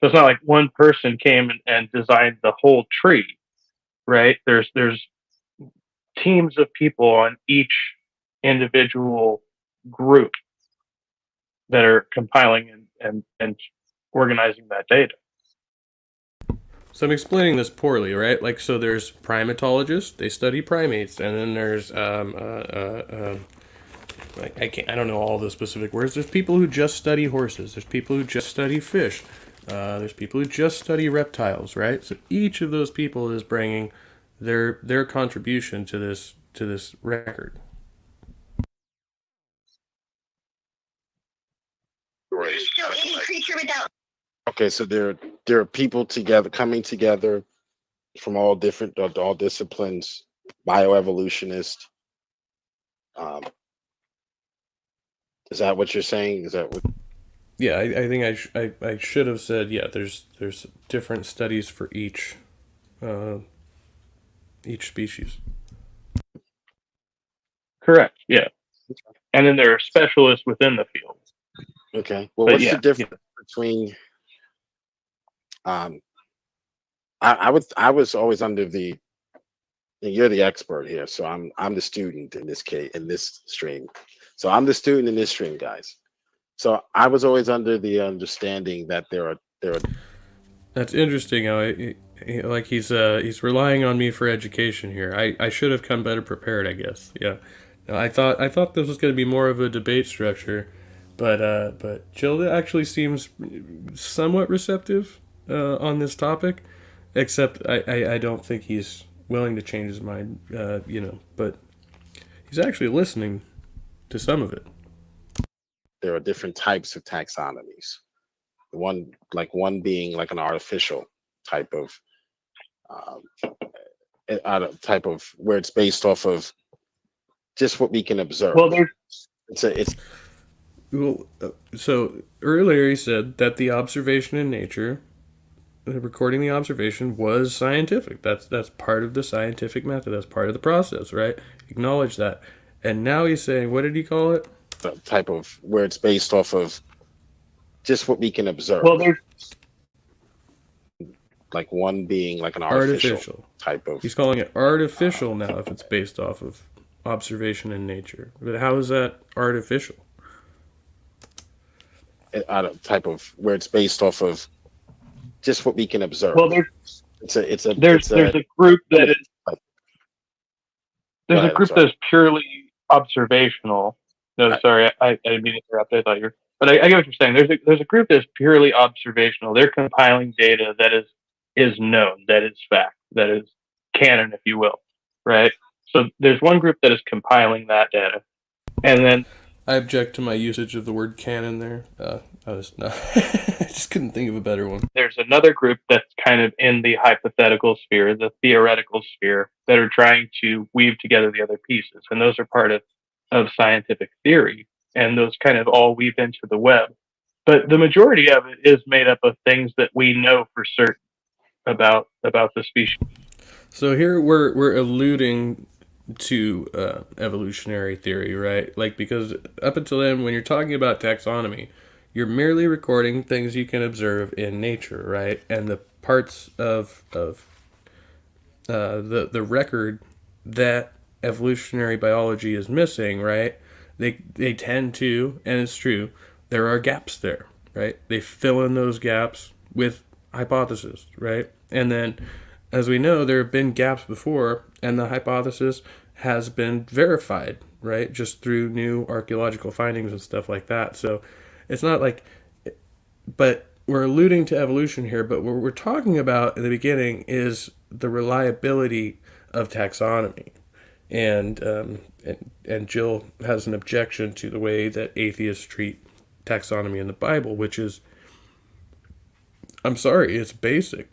So it's not like one person came and designed the whole tree, right? There's teams of people on each individual group that are compiling and organizing that data. So I'm explaining this poorly, right? Like, so there's primatologists, they study primates, and then there's I don't know all the specific words. There's people who just study horses. There's people who just study fish. There's people who just study reptiles, right? So each of those people is bringing their contribution to this record. No, any creature without. Okay, so there are people together coming together from all disciplines, bioevolutionists. Um, is that what you're saying? Is that what? Yeah, I think I should have said, yeah. There's different studies for each species. Correct. Yeah. And then there are specialists within the field. Okay. Well, But what's yeah, the difference between? I was always under the. And you're the expert here, so I'm the student in this case in this stream. So I'm the student in this stream, guys. So I was always under the understanding that there are. That's interesting. Like he's relying on me for education here. I should have come better prepared, I guess. Yeah, no, I thought this was going to be more of a debate structure, but Jill actually seems somewhat receptive on this topic, except I don't think he's willing to change his mind. But he's actually listening to some of it. There are different types of taxonomies. One being like an artificial type of type of where it's based off of just what we can observe. well, there's It's Well, so earlier he said that the observation in nature, recording the observation, was scientific. That's part of the scientific method. That's part of the process, right? Acknowledge that. And now he's saying, what did he call it? a type of where it's based off of just what we can observe. well, there's Like one being like an artificial type of. He's calling it artificial now if it's based off of observation in nature. But how is that artificial? Type of where it's based off of just what we can observe. well, there's It's a there's a group that is there's ahead, a group sorry. that's purely observational. No, sorry, I didn't mean to interrupt. I thought but I get what you're saying. There's a group that's purely observational. They're compiling data that is known, that is fact, that is canon, if you will, right? So there's one group that is compiling that data, and then I object to my usage of the word canon there. I just couldn't think of a better one. there's another group that's kind of in the hypothetical sphere, the theoretical sphere, that are trying to weave together the other pieces. And those are part of scientific theory. And those kind of all weave into the web. But the majority of it is made up of things that we know for certain about the species. So here we're alluding to evolutionary theory, right? Like, because up until then, when you're talking about taxonomy, you're merely recording things you can observe in nature, right? And the parts of the record that evolutionary biology is missing, right? They tend to, and it's true, there are gaps there, right? They fill in those gaps with hypotheses, right? And then, as we know, there have been gaps before, and the hypothesis has been verified, right? Just through new archaeological findings and stuff like that. So it's not like, but we're alluding to evolution here, but what we're talking about in the beginning is the reliability of taxonomy. And Jill has an objection to the way that atheists treat taxonomy in the Bible, which is, I'm sorry, it's basic.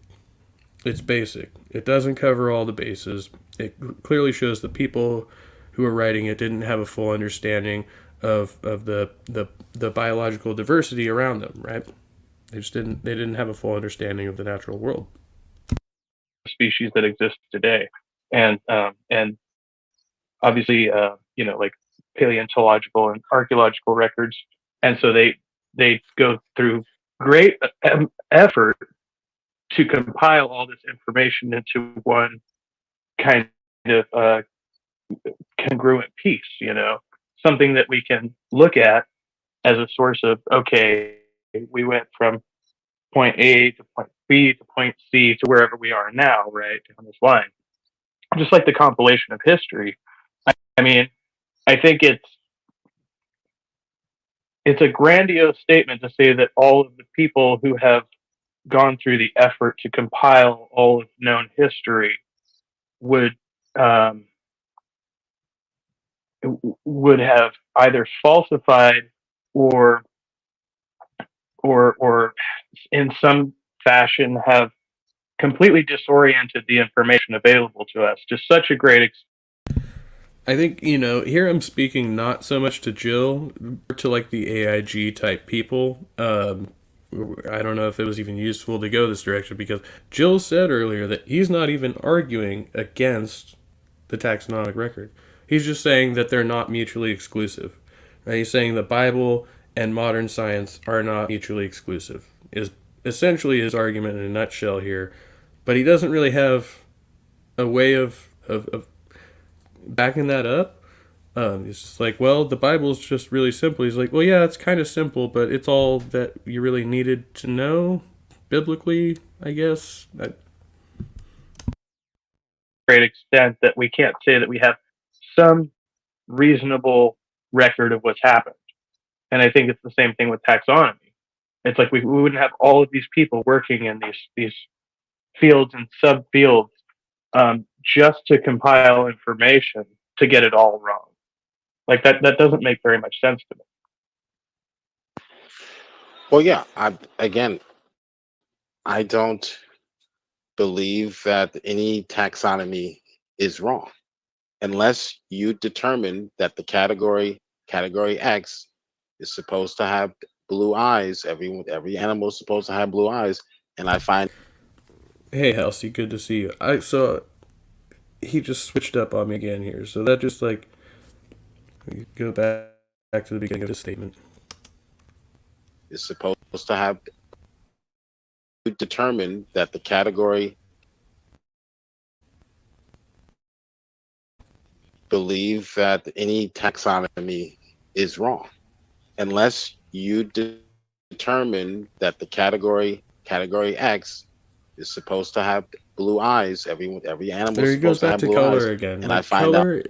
It's basic. It doesn't cover all the bases. It clearly shows the people who are writing it didn't have a full understanding of the biological diversity around them, right? They didn't have a full understanding of the natural world. Species that exist today, and obviously, like paleontological and archaeological records, and so they go through great effort to compile all this information into one kind of congruent piece, something that we can look at as a source of, okay, we went from point A to point B to point C to wherever we are now, right, on this line. Just like the compilation of history. I mean, I think it's a grandiose statement to say that all of the people who have gone through the effort to compile all of known history would um, would have either falsified or or in some fashion have completely disoriented the information available to us to such a great extent. I think, here I'm speaking not so much to Jill, to like the AIG type people. I don't know if it was even useful to go this direction because Jill said earlier that he's not even arguing against the taxonomic record. He's just saying that they're not mutually exclusive. Right? He's saying the Bible and modern science are not mutually exclusive, is essentially his argument in a nutshell here. But he doesn't really have a way of backing that up. He's just like, well, the Bible's just really simple. He's like, well, yeah, it's kind of simple, but it's all that you really needed to know biblically, I guess. Great extent that we can't say that we have some reasonable record of what's happened. And I think it's the same thing with taxonomy. It's like we wouldn't have all of these people working in these fields and subfields just to compile information to get it all wrong. Like that doesn't make very much sense to me. Well, yeah. I don't believe that any taxonomy is wrong unless you determine that the category X is supposed to have blue eyes. Every animal is supposed to have blue eyes, and I find. Hey, Halsey, good to see you. So he just switched up on me again here. So that just like go back to the beginning of the statement. Is supposed to have determined that the category believe that any taxonomy is wrong unless you determine that the category X is supposed to have blue eyes. Every animal There is he goes supposed to back have to blue color eyes, again. and Like I find color.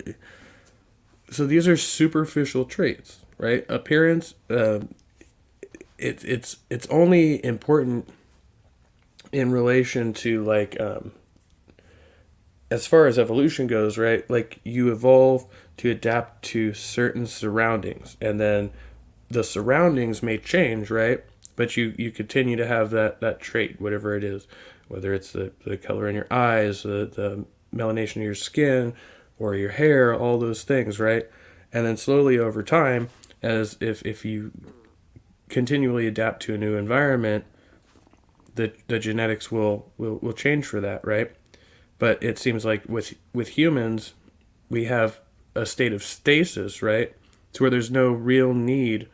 So these are superficial traits, right? Appearance. It's only important in relation to like as far as evolution goes, right? Like you evolve to adapt to certain surroundings, and then the surroundings may change, right? But you continue to have that trait, whatever it is, whether it's the color in your eyes, the melanation of your skin, or your hair, all those things, right? And then slowly over time, as if you continually adapt to a new environment, the genetics will change for that, right? But it seems like with humans, we have a state of stasis, right? To where there's no real need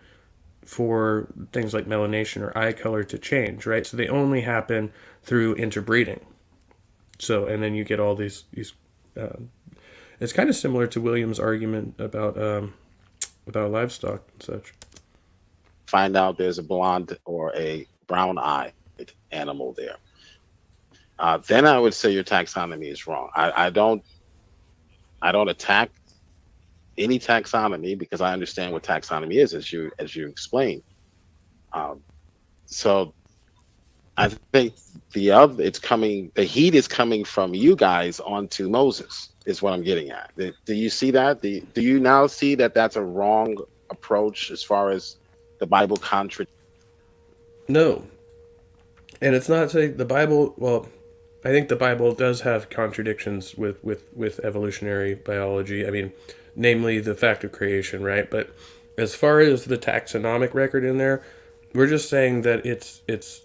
for things like melanation or eye color to change, right? So they only happen through interbreeding. So and then you get all these. It's kind of similar to William's argument about livestock and such. find out there's a blonde or a brown-eyed animal there. Then I would say your taxonomy is wrong. I don't attack any taxonomy because I understand what taxonomy is, as you explained. Um, so I think the heat is coming from you guys onto Moses is what I'm getting at. Do you see that? Do you now see that that's a wrong approach as far as the Bible contradicts? No, and it's not saying the Bible. Well, I think the Bible does have contradictions with evolutionary biology. I mean, namely the fact of creation, right? But as far as the taxonomic record in there, we're just saying that it's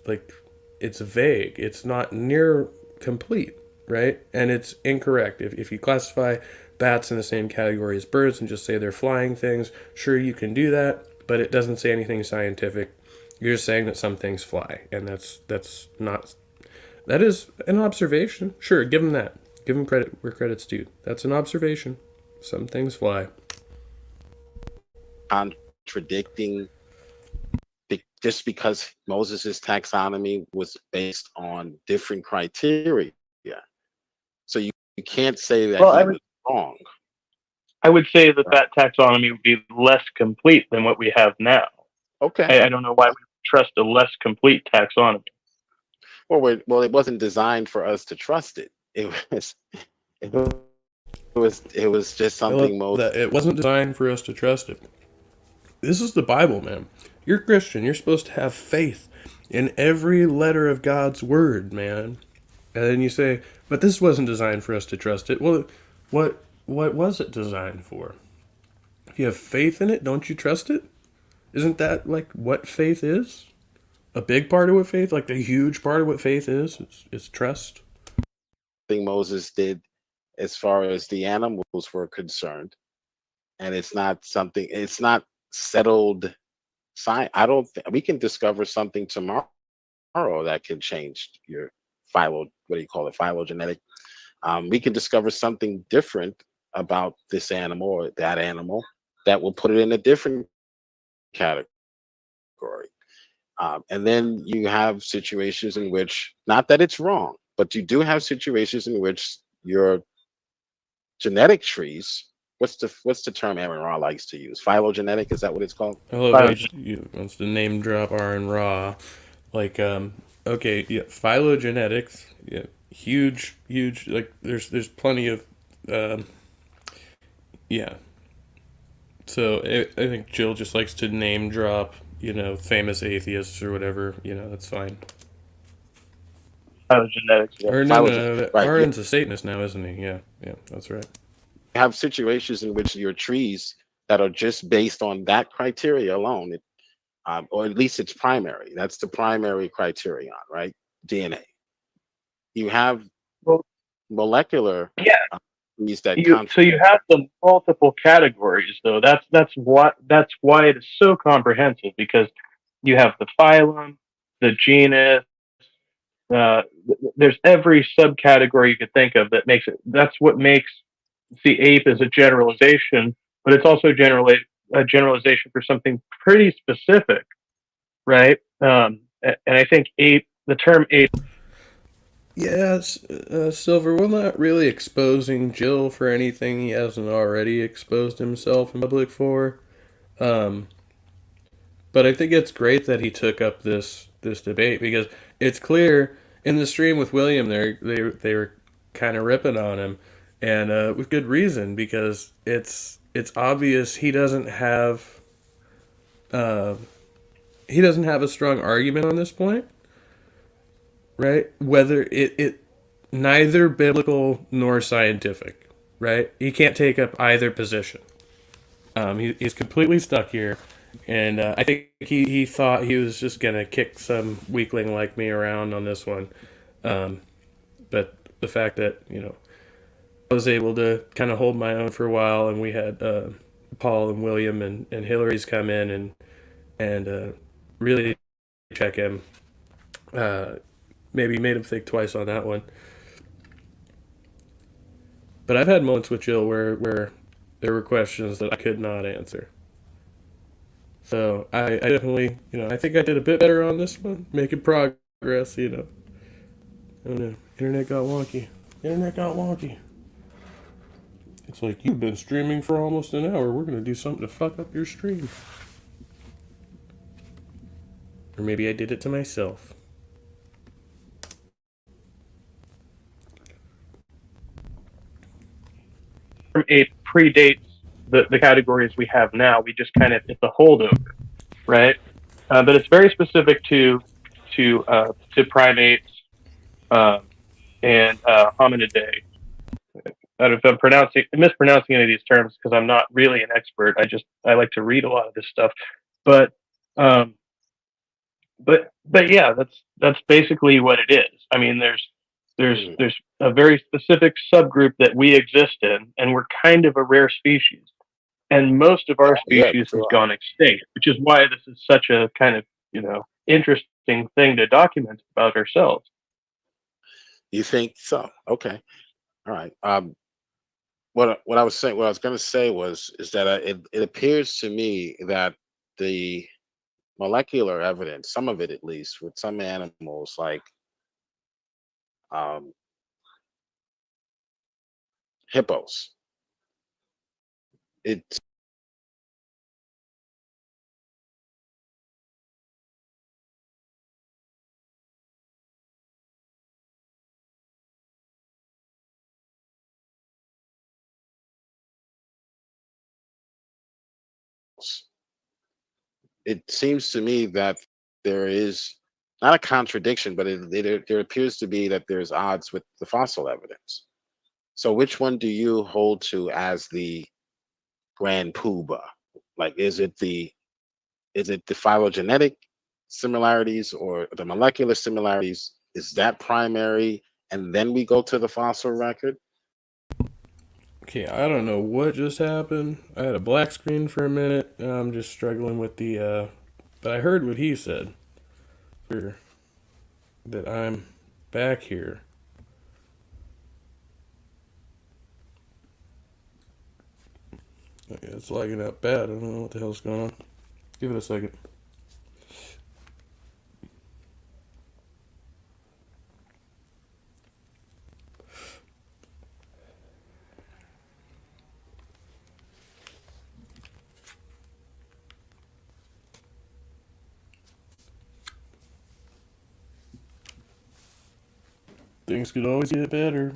like it's vague. It's not near complete, right? And it's incorrect. If you classify bats in the same category as birds and just say they're flying things, sure you can do that, but it doesn't say anything scientific. You're just saying that some things fly, and that's not that is an observation. Sure, give him that. Give him credit where credit's due. That's an observation. Some things fly. Contradicting just because Moses's taxonomy was based on different criteria. So you can't say that Well, he was wrong. I would say that that taxonomy would be less complete than what we have now. Okay. I don't know why we trust a less complete taxonomy. Well, it wasn't designed for us to trust it. It was just something Moses. That it wasn't designed for us to trust it. This is the Bible, man. You're a Christian. You're supposed to have faith in every letter of God's word, man. And then you say, but this wasn't designed for us to trust it. Well, what was it designed for? If you have faith in it, don't you trust it? Isn't that like what faith is? A big part of what faith, like the huge part of what faith is trust. Thing Moses did as far as the animals were concerned, and it's not settled science. I don't think we can discover something tomorrow that can change your what do you call it, phylogenetic. We can discover something different about this animal or that animal that will put it in a different category. And then you have situations in which, not that it's wrong, but you do have situations in which your genetic trees, what's the term Aaron Ra likes to use? Phylogenetic, is that what it's called? I love how you wants to name drop Aaron Ra. Like, okay, yeah, phylogenetics, yeah, huge, like, there's plenty of, yeah. So I think Jill just likes to name drop, famous atheists or whatever. That's fine. Genetics. Yeah. Or no. Right. Aaron's a Satanist now, isn't he? Yeah, that's right. You have situations in which your trees that are just based on that criteria alone, or at least it's primary. That's the primary criterion, right? DNA. You have molecular trees that so you have the multiple categories, though. That's why it is so comprehensive, because you have the phylum, the genus. There's every subcategory you could think of that makes it. That's what makes the ape as a generalization, but it's also a generalization for something pretty specific, right? And I think the term ape. Yes, Silver, we're not really exposing Jill for anything he hasn't already exposed himself in public for. Um, but I think it's great that he took up this debate, because it's clear in the stream with William they were kind of ripping on him, and with good reason, because it's obvious he doesn't have a strong argument on this point, right? Whether it neither biblical nor scientific, right? He can't take up either position. He's completely stuck here. And I think he thought he was just going to kick some weakling like me around on this one. But the fact that, I was able to kind of hold my own for a while, and we had Paul and William and Hillary's come in and really check him. Maybe made him think twice on that one. But I've had moments with Jill where there were questions that I could not answer. So I definitely, I think I did a bit better on this one, making progress, I don't know. Internet got wonky. It's like, you've been streaming for almost an hour. We're going to do something to fuck up your stream. Or maybe I did it to myself. Ape predates the categories we have now. We just kind of, it's a holdover, right? But it's very specific to primates and hominidae. If I'm mispronouncing any of these terms, because I'm not really an expert, I like to read a lot of this stuff. But yeah, that's basically what it is. I mean, there's a very specific subgroup that we exist in, and we're kind of a rare species. And most of our species has gone extinct, which is why this is such a kind of, interesting thing to document about ourselves. You think so? Okay. All right. What I was going to say is that it appears to me that the molecular evidence, some of it at least, with some animals like um, hippos. It it seems to me that there is not a contradiction, but there appears to be that there's odds with the fossil evidence. So, which one do you hold to as the grand poobah? Like, is it the phylogenetic similarities or the molecular similarities? Is that primary, and then we go to the fossil record? Okay, I don't know what just happened. I had a black screen for a minute. And I'm just struggling with the. But I heard what he said. That I'm back here. Okay, it's lagging out bad. I don't know what the hell's going on. Give it a second. Things could always get better.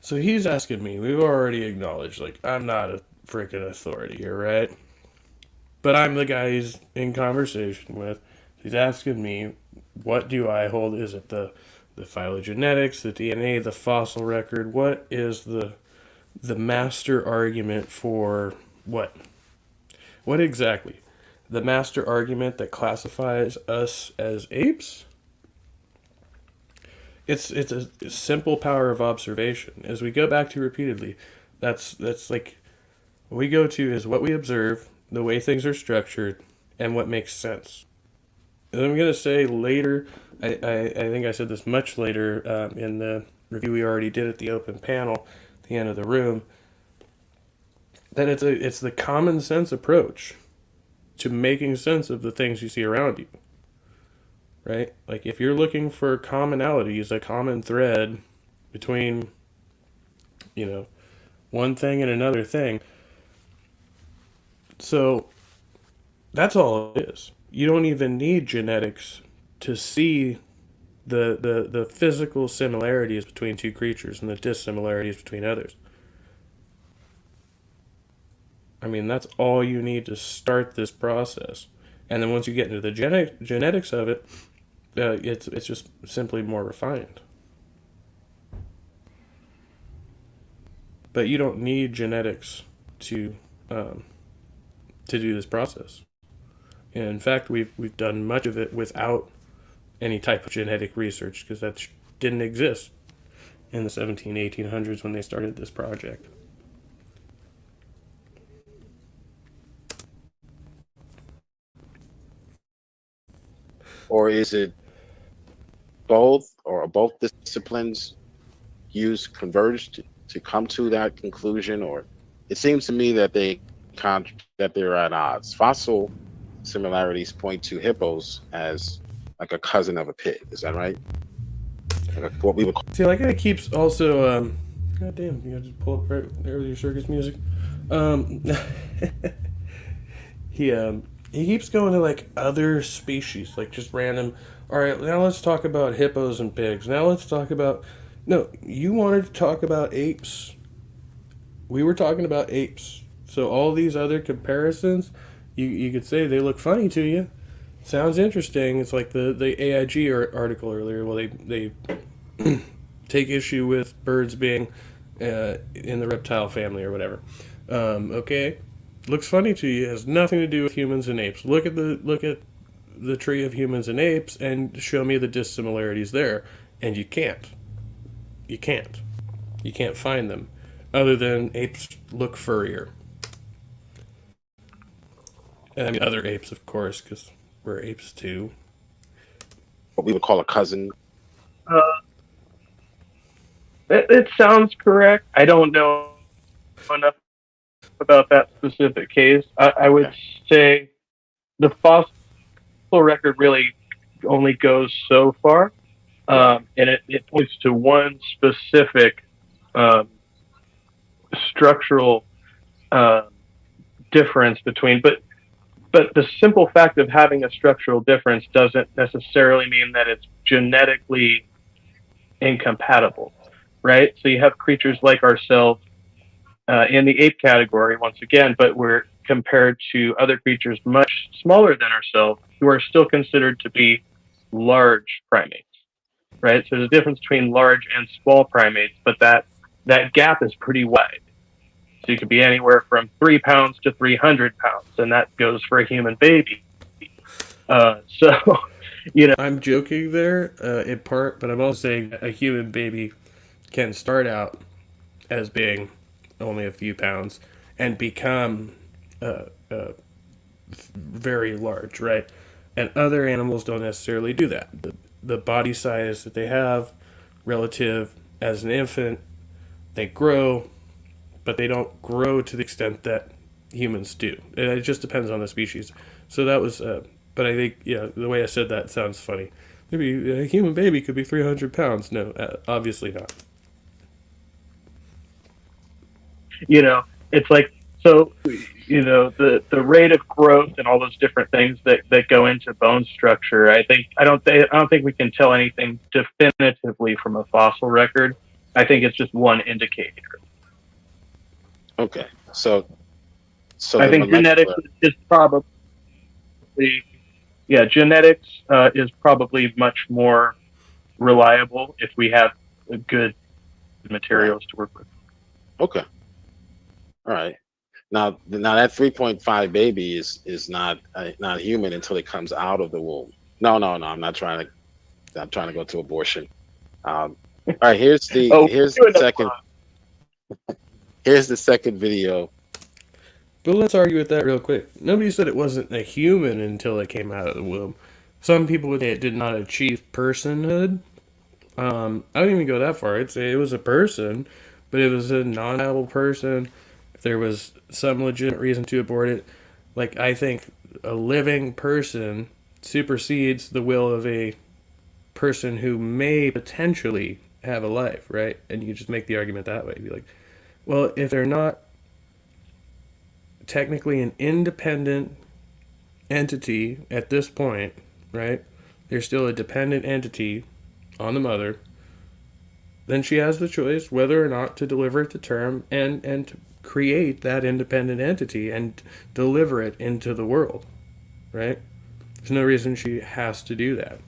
So he's asking me, we've already acknowledged, like, I'm not a freaking authority here, right? But I'm the guy he's in conversation with. He's asking me, what do I hold? Is it the phylogenetics, the DNA, the fossil record? What is the master argument for what? What exactly? The master argument that classifies us as apes? It's a simple power of observation. As we go back to repeatedly, that's like what we go to is what we observe, the way things are structured, and what makes sense. And I'm gonna say later. I think I said this much later in the review we already did at the open panel, at the end of the room. That it's the common sense approach to making sense of the things you see around you. Right? Like if you're looking for commonalities, a common thread between, one thing and another thing. So that's all it is. You don't even need genetics to see the physical similarities between two creatures and the dissimilarities between others. I mean, that's all you need to start this process. And then once you get into the genetics of it, it's just simply more refined. But you don't need genetics to do this process. And in fact, we've done much of it without any type of genetic research because that didn't exist in the 1800s when they started this project. Or is it both, or are both disciplines used converged to come to that conclusion? Or it seems to me that that they're at odds. Fossil similarities point to hippos as like a cousin of a pig. Is that right? Like what we would call. See, like it keeps also. God damn, you gotta just pull up right there with your circus music. Um, he keeps going to like other species, like just random. All right, now let's talk about hippos and pigs. Now let's talk about. No, you wanted to talk about apes. We were talking about apes. So all these other comparisons, you could say they look funny to you. Sounds interesting. It's like the AIG article earlier. Well, they take issue with birds being in the reptile family or whatever. Okay, looks funny to you. It has nothing to do with humans and apes. Look at the tree of humans and apes and show me the dissimilarities there. And you can't. You can't. You can't find them, other than apes look furrier. And I mean other apes, of course, because we're apes too. What we would call a cousin. It sounds correct. I don't know enough about that specific case. I would Okay. say the fossil record really only goes so far, Right. and it points to one specific um, structural uh, difference between, but the simple fact of having a structural difference doesn't necessarily mean that it's genetically incompatible, right? So you have creatures like ourselves in the ape category once again, but we're compared to other creatures much smaller than ourselves who are still considered to be large primates, right? So there's a difference between large and small primates, but that gap is pretty wide. So you could be anywhere from 3 pounds to 300 pounds, and that goes for a human baby. So, you know, I'm joking there in part, but I'm also saying that a human baby can start out as being only a few pounds and become very large, right? And other animals don't necessarily do that. The body size that they have relative as an infant, they grow, but they don't grow to the extent that humans do. It just depends on the species. So that was, but I think, yeah, the way I said that sounds funny. Maybe a human baby could be 300 pounds. No, obviously not. you know, it's like so. You know, the rate of growth and all those different things that go into bone structure. I don't think we can tell anything definitively from a fossil record. I think it's just one indicator. Okay. So I the think genetics molecular. is probably, yeah, genetics is probably much more reliable if we have good Right. materials to work with. Okay. All right. Now that 3.5 baby is not human until it comes out of the womb. No, no, no. I'm trying to go to abortion. All right. Oh, we're doing Here's the second video. But let's argue with that real quick. Nobody said it wasn't a human until it came out of the womb. Some people would say it did not achieve personhood. I don't even go that far. I'd say it was a person, but it was a non-viable person. If there was some legitimate reason to abort it, like I think a living person supersedes the will of a person who may potentially have a life, right? And you just make the argument that way. Be like, well, if they're not technically an independent entity at this point, right? They're still a dependent entity on the mother. Then she has the choice whether or not to deliver it to term and to create that independent entity and deliver it into the world, right? There's no reason she has to do that.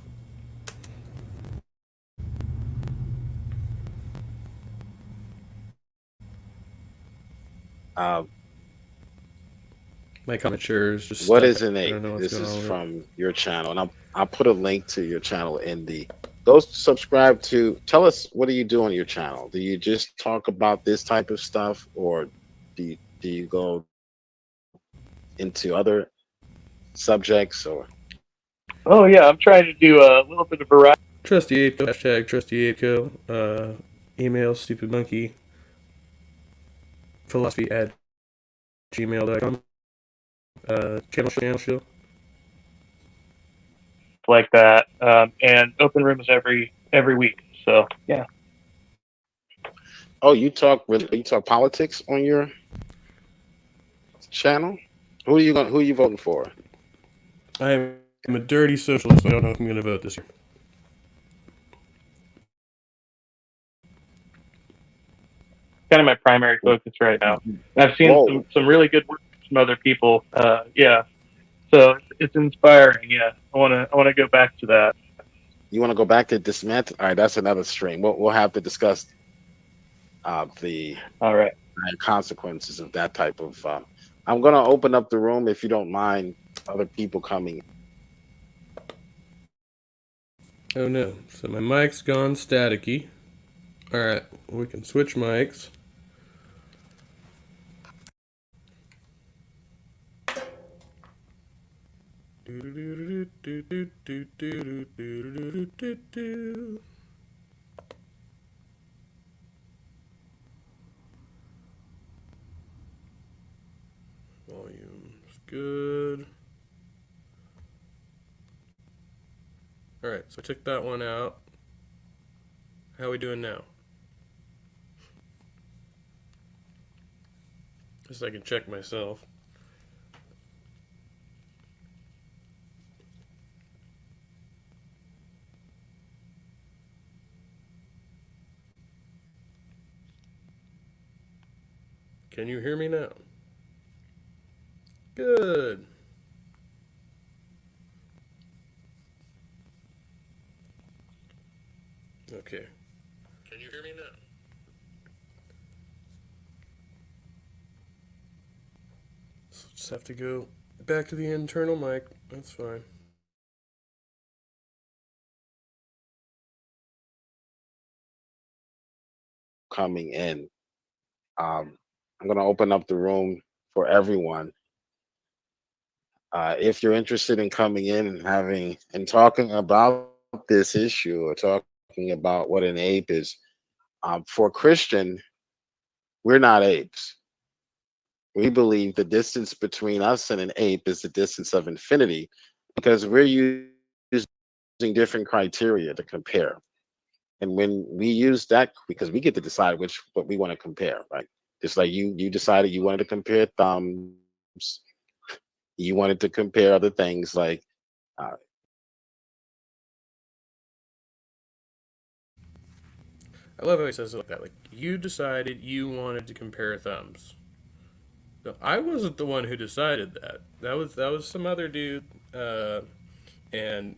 Um, My comment sure is just what stuck. is an I don't ape? know what's This going is on with it. from your channel, and I'll put a link to your channel in the. Go subscribe to. Tell us, what do you do on your channel? Do you just talk about this type of stuff, or do you go into other subjects? Or Oh yeah, I'm trying to do a little bit of variety. Trusty Ape, hashtag Trusty Ape Co. Email stupidmonkey philosophy at gmail.com. Channel show. Like that, and open rooms every week. So yeah, oh, you talk politics on your channel? Who are you voting for? I'm a dirty socialist. I don't know if I'm going to vote this year. kind of my primary focus right now. I've seen Whoa. some really good work from other people. Yeah, so it's inspiring. Yeah, I want to go back to that. You want to go back to dismantle? All right, that's another stream. We'll have to discuss the All right. consequences of that type of. I'm gonna open up the room if you don't mind other people coming. Oh no. So my mic's gone staticky. Alright, we can switch mics. Volume's good. Alright, so I took that one out. How are we doing now? Just so I can check myself. Can you hear me now? Good. Okay. Can you hear me now? So just have to go back to the internal mic. That's fine. Coming in. I'm going to open up the room for everyone. If you're interested in coming in and having and talking about this issue or talking about what an ape is, for Christian, we're not apes. We believe the distance between us and an ape is the distance of infinity because we're using different criteria to compare. And when we use that, because we get to decide what we want to compare, right? Just like you decided you wanted to compare thumbs, you wanted to compare other things like uh, I love how he says it like that. Like, you decided you wanted to compare thumbs. No, I wasn't the one who decided that. That was some other dude. And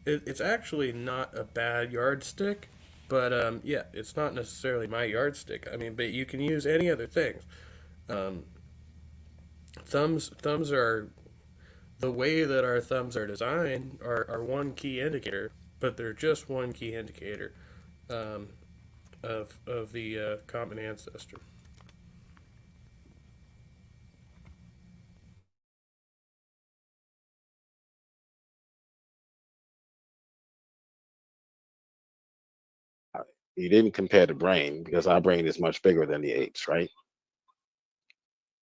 it's actually not a bad yardstick, but yeah, it's not necessarily my yardstick. I mean, but you can use any other things. Um, thumbs are the way that our thumbs are designed are one key indicator, but they're just one key indicator um, of the common ancestor. you didn't compare the brain because our brain is much bigger than the apes, right?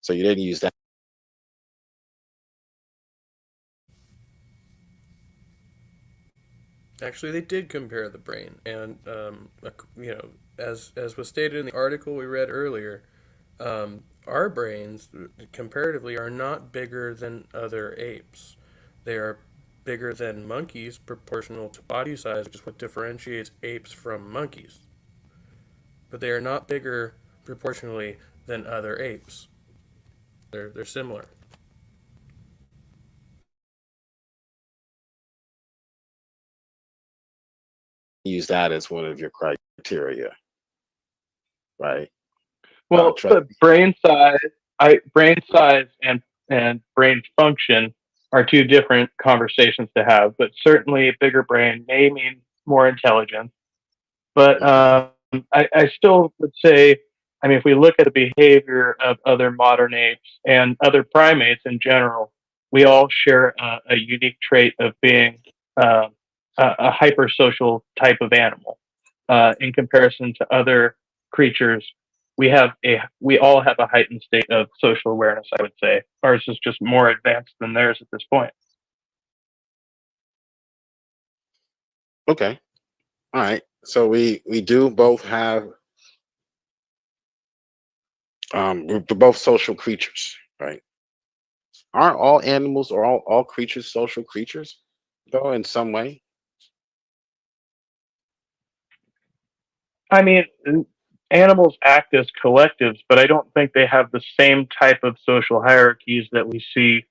So you didn't use that. Actually, they did compare the brain, and as was stated in the article we read earlier, our brains comparatively are not bigger than other apes. They are bigger than monkeys proportional to body size, which is what differentiates apes from monkeys. But they are not bigger proportionally than other apes. They're similar. Use that as one of your criteria, right? Well, Try, the brain size and brain function are two different conversations to have, but certainly a bigger brain may mean more intelligence. But mhm. I still would say, I mean, if we look at the behavior of other modern apes and other primates in general, we all share a unique trait of being uh, a hypersocial type of animal. In comparison to other creatures, we all have a heightened state of social awareness. I would say ours is just more advanced than theirs at this point. Okay, all right. So we do both have we're both social creatures, right? Aren't all animals or all creatures social creatures, though, in some way? I mean, animals act as collectives, but I don't think they have the same type of social hierarchies that we see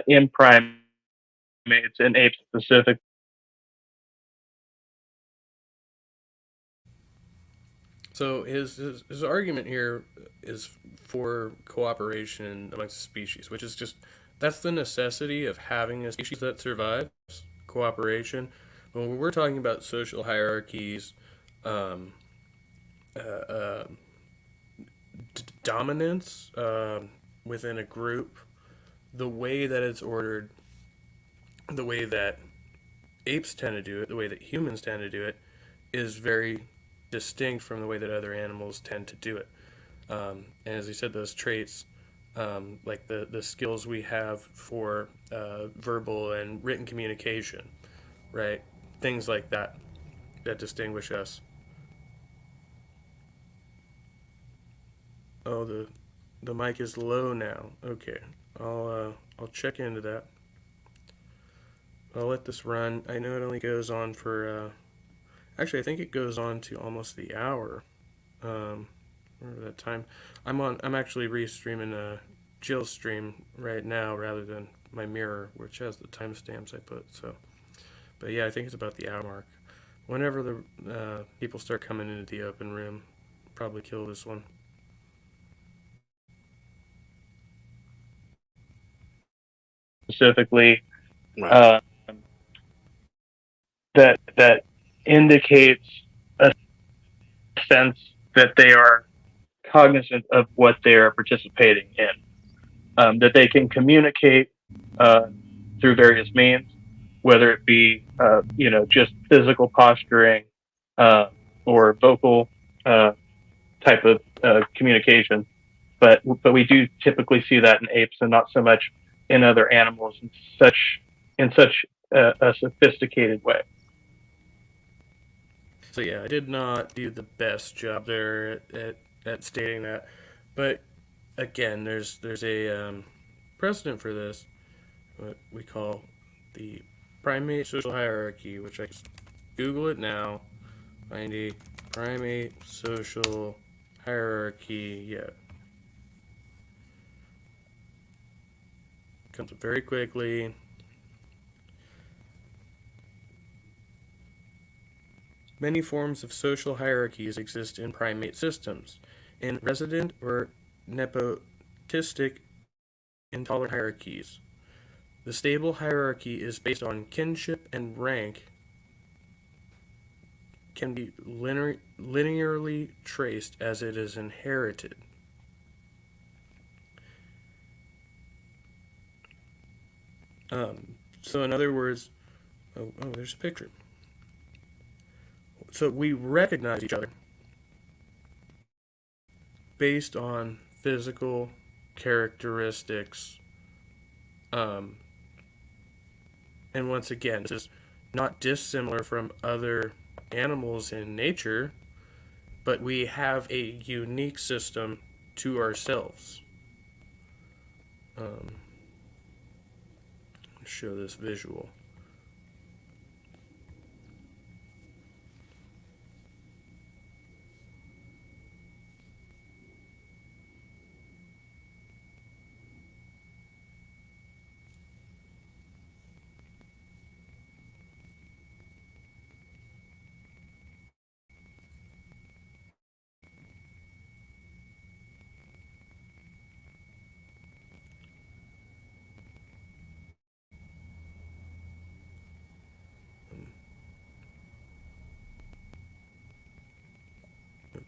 in primates and apes specific. So his argument here is for cooperation amongst species, which is just that's the necessity of having a species that survives cooperation. But when we're talking about social hierarchies, um, uh, uh, dominance within a group, the way that it's ordered, the way that apes tend to do it, the way that humans tend to do it, is very distinct from the way that other animals tend to do it. And as you said, those traits like the skills we have for verbal and written communication, right? Things like that that distinguish us. Oh, the mic is low now. Okay, I'll check into that. I'll let this run. I know it only goes on for. Actually, I think it goes on to almost the hour. Um, Remember that time? I'm actually restreaming Jill's stream right now rather than my mirror, which has the timestamps I put. So, but yeah, I think it's about the hour mark. Whenever the people start coming into the open room, probably kill this one. Specifically, Right. that indicates a sense that they are cognizant of what they are participating in, that they can communicate through various means, whether it be just physical posturing or vocal type of communication. But we do typically see that in apes, and not so much in other animals in such a sophisticated way. So yeah, I did not do the best job there at stating that, but again, there's a precedent for this, what we call the primate social hierarchy, which I just Google it now. Find a primate social hierarchy. Yeah, comes up very quickly. Many forms of social hierarchies exist in primate systems. In resident or nepotistic intolerant hierarchies, the stable hierarchy is based on kinship and rank, can be linearly traced as it is inherited. So, in other words, there's a picture. So we recognize each other based on physical characteristics. Um, and once again, this is not dissimilar from other animals in nature, but we have a unique system to ourselves. Um, show this visual.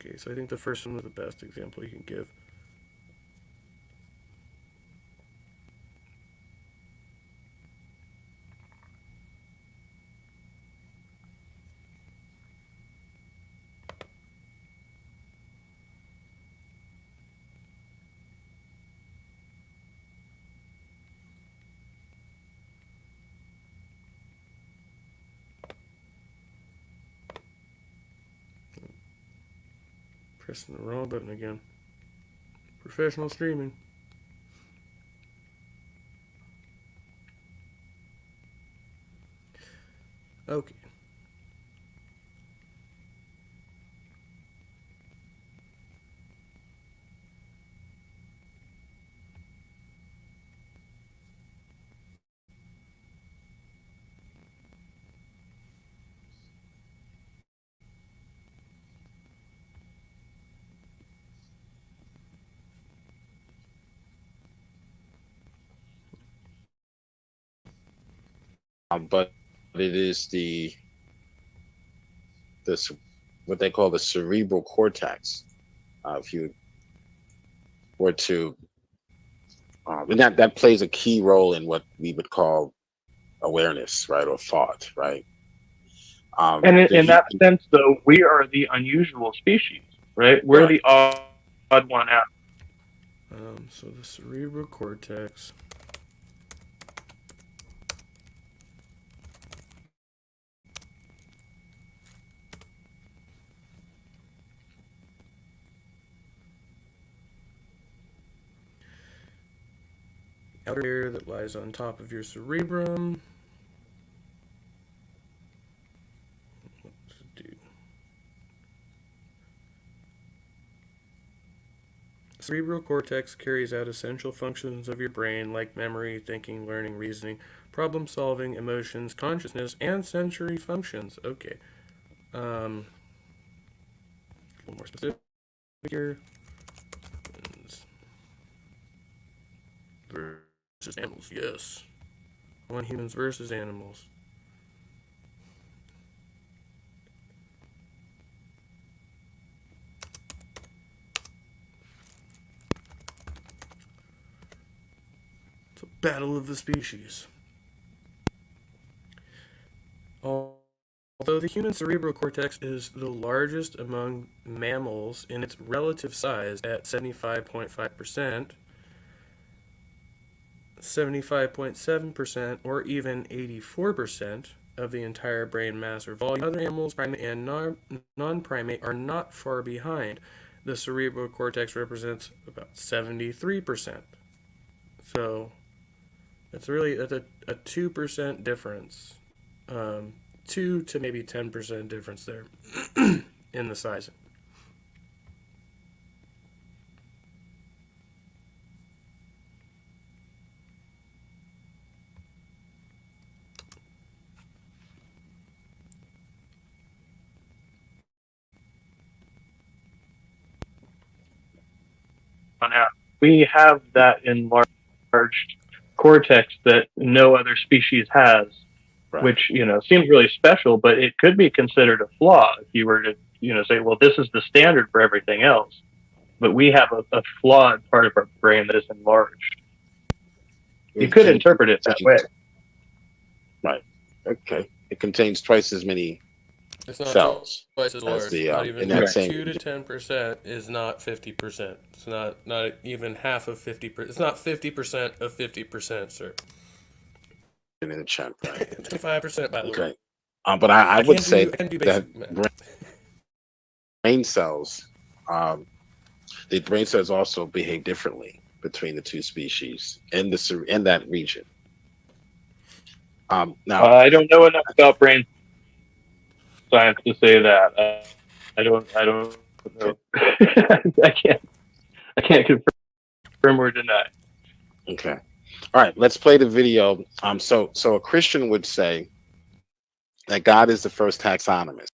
Okay, so I think the first one was the best example you can give. Pressing the wrong button again. Professional streaming. Okay. But it is the what they call the cerebral cortex. If you were to, and that plays a key role in what we would call awareness, right, or thought, right. And The in that sense, though, we are the unusual species, right? We're right, the odd one out. So the cerebral cortex. Outer layer that lies on top of your cerebrum. What does it do? Cerebral cortex carries out essential functions of your brain like memory, thinking, learning, reasoning, problem solving, emotions, consciousness, and sensory functions. Okay. A little more specific here. Versus animals, yes. I want humans versus animals. It's a battle of the species. Although the human cerebral cortex is the largest among mammals in its relative size at 75.5%, 75.7%, or even 84% of the entire brain mass or volume, other animals, primate and non-primate, are not far behind. The cerebral cortex represents about 73%. So that's a 2% difference. 2 to maybe 10% difference there in the sizing. We have that enlarged cortex that no other species has, Right. which seems really special, but it could be considered a flaw if you were to say, well, this is the standard for everything else, but we have a flawed part of our brain that is enlarged. You could interpret it that way. Right. Okay. It contains twice as many It's not cells twice as large. the Not even in that like same 2 to 10% is not 50%. It's not even half of 50%. It's not 50% of 50%, sir. in the chimp, right? 25% by the way. Okay. But I would say I can do that basic math. brain cells, the brain cells also behave differently between the two species in that region. Now I don't know enough about brain science to say that. I don't know. I can't confirm or deny. okay. All right, let's play the video. So a Christian would say that God is the first taxonomist.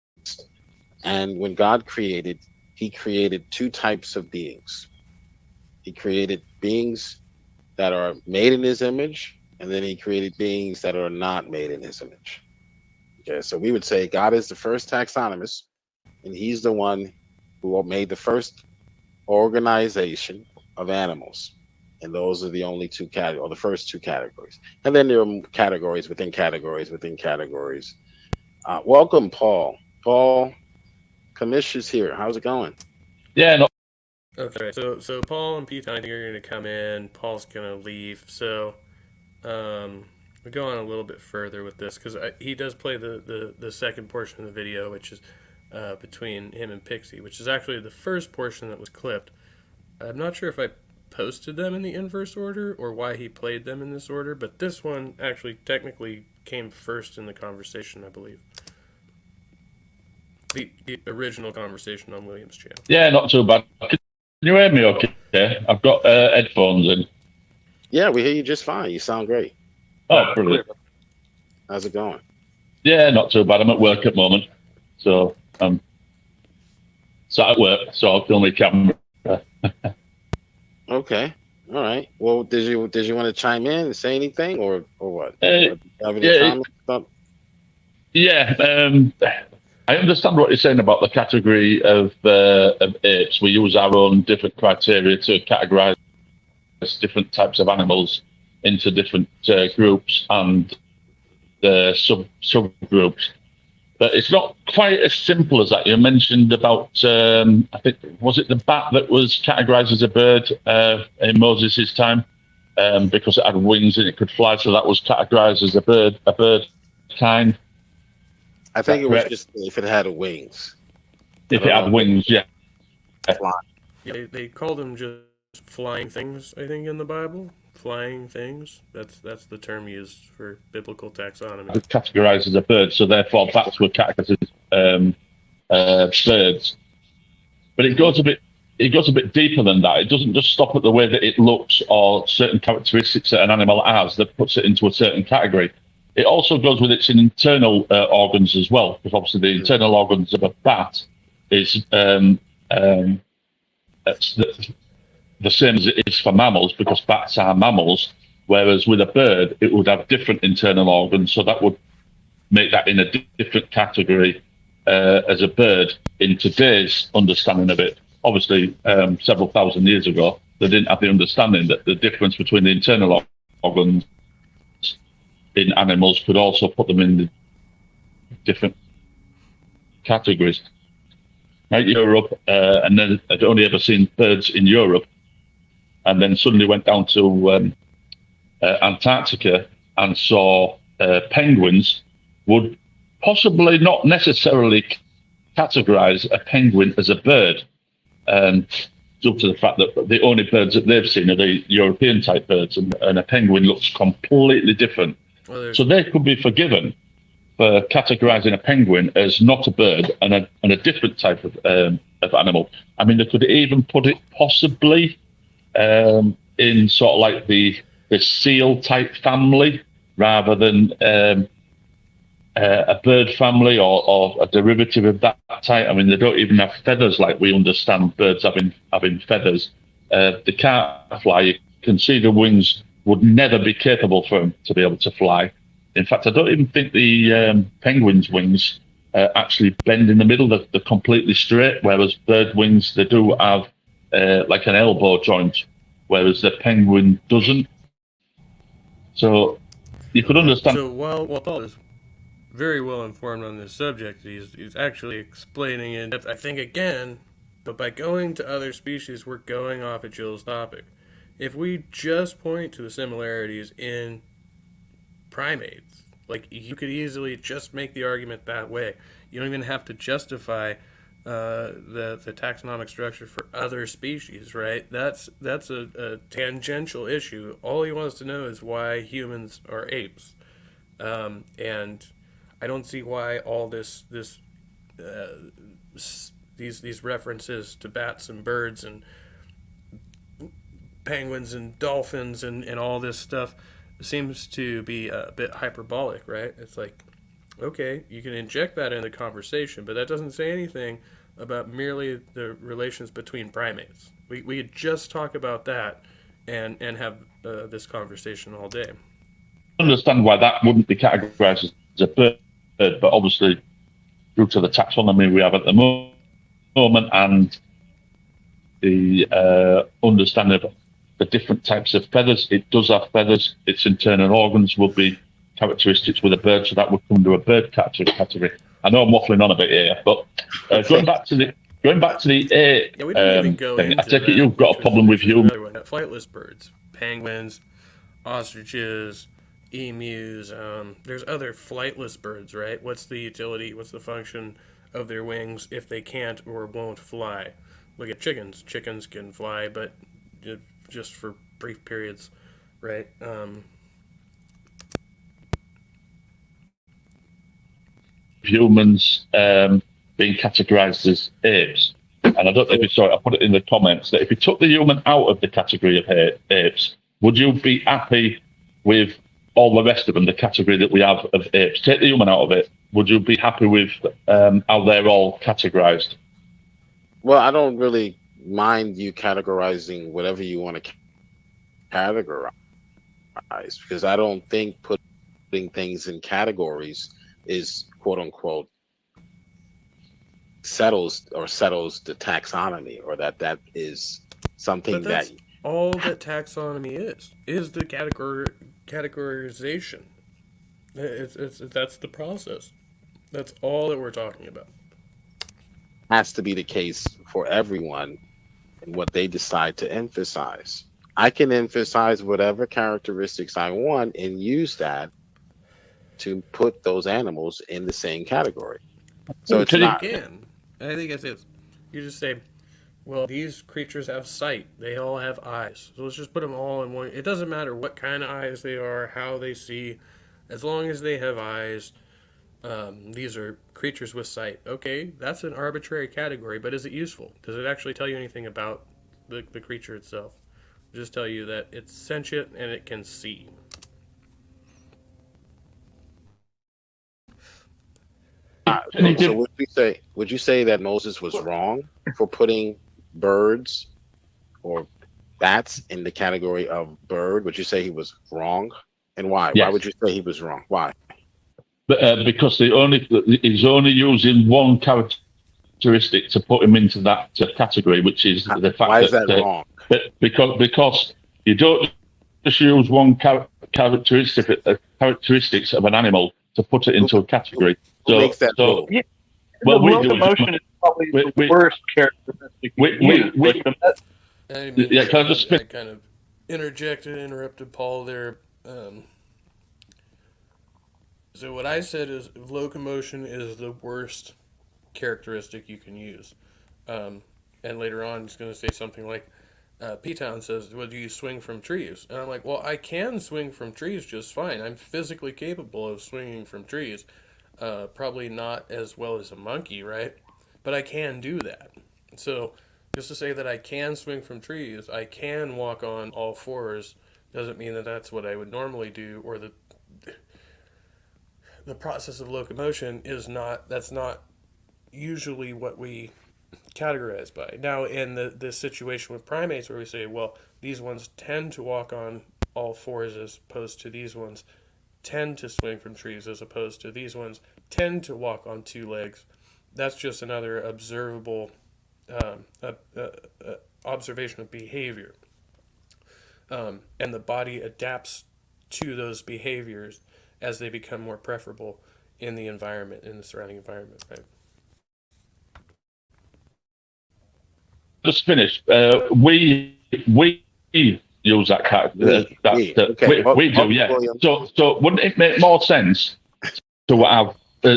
And when God created, he created two types of beings. He created beings that are made in his image, and then he created beings that are not made in his image. Okay, so we would say God is the first taxonomist, and he's the one who made the first organization of animals. And those are the only two categories, or the first two categories. And then there are categories within categories within categories. Welcome, Paul. Paul Kamish is here. How's it going? Yeah, no. Okay, so Paul and Pete, I think are going to come in. Paul's going to leave. So we go on a little bit further with this because he does play the second portion of the video, which is between him and Pixie, which is actually the first portion that was clipped. I'm not sure if I posted them in the inverse order or why he played them in this order, but this one actually technically came first in the conversation, I believe. The original conversation on William's channel. Yeah, not too bad. Can you hear me okay? I've got headphones in. Yeah, we hear you just fine. You sound great. Oh, brilliant. How's it going? Yeah, not too bad. I'm at work at the moment. So I'm sat at work, so I'll film my camera. Okay. All right. Well, did you want to chime in and say anything or what? Have any yeah, comments? Yeah, I understand what you're saying about the category of apes. We use our own different criteria to categorize different types of animals into different groups and subgroups. But it's not quite as simple as that. You mentioned about, I think, was it the bat that was categorized as a bird in Moses' time because it had wings and it could fly, so that was categorized as a bird kind. I think it was Correct. just if it had wings. If it had wings, yeah. Flying. Yeah, they call them just flying things, I think, in the Bible. Flying things. That's the term used for biblical taxonomy. Categorized as a bird, so therefore bats were categorized as birds. But it goes a bit deeper than that. It doesn't just stop at the way that it looks or certain characteristics that an animal has that puts it into a certain category. It also goes with its internal organs as well, because obviously the internal organs of a bat is the same as it is for mammals, because bats are mammals, whereas with a bird, it would have different internal organs, so that would make that in a different category as a bird in today's understanding of it. Obviously, several thousand years ago, they didn't have the understanding that the difference between the internal organs in animals could also put them in the different categories. Like Europe, and then I'd only ever seen birds in Europe, and then suddenly went down to Antarctica and saw penguins, would possibly not necessarily categorize a penguin as a bird, due to the fact that the only birds that they've seen are the European type birds, and a penguin looks completely different. Well, so they could be forgiven for categorizing a penguin as not a bird and a different type of animal. I mean, they could even put it possibly in sort of like the seal type family rather than a bird family or a derivative of that type. I mean, they don't even have feathers like we understand birds having feathers. They can't fly. You can see the wings would never be capable for them to be able to fly. In fact, I don't even think the penguin's wings actually bend in the middle. They're completely straight, whereas bird wings, they do have like an elbow joint, whereas the penguin doesn't. So you could understand. So while Paul is very well informed on this subject, he's actually explaining in depth, I think, again, but by going to other species, we're going off of Jill's topic. If we just point to the similarities in primates, like, you could easily just make the argument that way. You don't even have to justify the taxonomic structure for other species, right? That's a tangential issue. All he wants to know is why humans are apes, and I don't see why all these references to bats and birds and penguins and dolphins and all this stuff seems to be a bit hyperbolic, right? It's like, okay, you can inject that in the conversation, but that doesn't say anything about merely the relations between primates. We could just talk about that and have this conversation all day. I understand why that wouldn't be categorized as a bird, but obviously, due to the taxonomy we have at the moment and the understanding of the different types of feathers, it does have feathers. Its internal organs will be characteristics with a bird, so that would come to a bird category. I know I'm waffling on a bit here, but going back to the Yeah, we didn't even go thing, into I take that, it you've got a problem with humans. Flightless birds, penguins, ostriches, emus. There's other flightless birds, right? What's the utility? What's the function of their wings if they can't or won't fly? Look at chickens. Chickens can fly, but just for brief periods, right? Humans being categorized as apes. And I don't know if you saw it, I put it in the comments that if you took the human out of the category of apes, would you be happy with all the rest of them, the category that we have of apes? Take the human out of it. Would you be happy with how they're all categorized? Well, I don't really mind you categorizing whatever you want to categorize, because I don't think putting things in categories is quote unquote settles the taxonomy, or that is something But that's that all that taxonomy is the categorization. It's that's the process. That's all that we're talking about. Has to be the case for everyone and what they decide to emphasize. I can emphasize whatever characteristics I want and use that to put those animals in the same category. So it's Can You you, not can. I think it's it. You just say, well, these creatures have sight. They all have eyes. So let's just put them all in one. It doesn't matter what kind of eyes they are, how they see, as long as they have eyes. These are creatures with sight. Okay, that's an arbitrary category, but is it useful? Does it actually tell you anything about the creature itself? Just tell you that it's sentient and it can see. can you so give would you say that Moses was wrong for putting birds or bats in the category of bird? Would you say he was wrong? And why? Why yes? would you say he was wrong? Why? Because he's only using one characteristic to put him into that category, which is the fact Why is that wrong? because you don't just use one characteristics of an animal to put it into a category. Who makes that rule? Yeah. Well, the we do. locomotion is probably the worst characteristic you can use. Like the I didn't mean Yeah, to- can I just I kind of interrupted Paul there. So what I said is locomotion is the worst characteristic you can use. And later on, he's going to say something like, P-Town says, well, do you swing from trees? And I'm like, well, I can swing from trees just fine. I'm physically capable of swinging from trees. Probably not as well as a monkey, right? But I can do that. So just to say that I can swing from trees, I can walk on all fours, doesn't mean that that's what I would normally do, or the process of locomotion is not, that's not usually what we categorized by. Now, in the situation with primates where we say, well, these ones tend to walk on all fours as opposed to these ones tend to swing from trees as opposed to these ones tend to walk on two legs, that's just another observable observation of behavior. And the body adapts to those behaviors as they become more preferable in the environment, in the surrounding environment, right? Just finish. We use that category. We do, yeah. So wouldn't it make more sense to have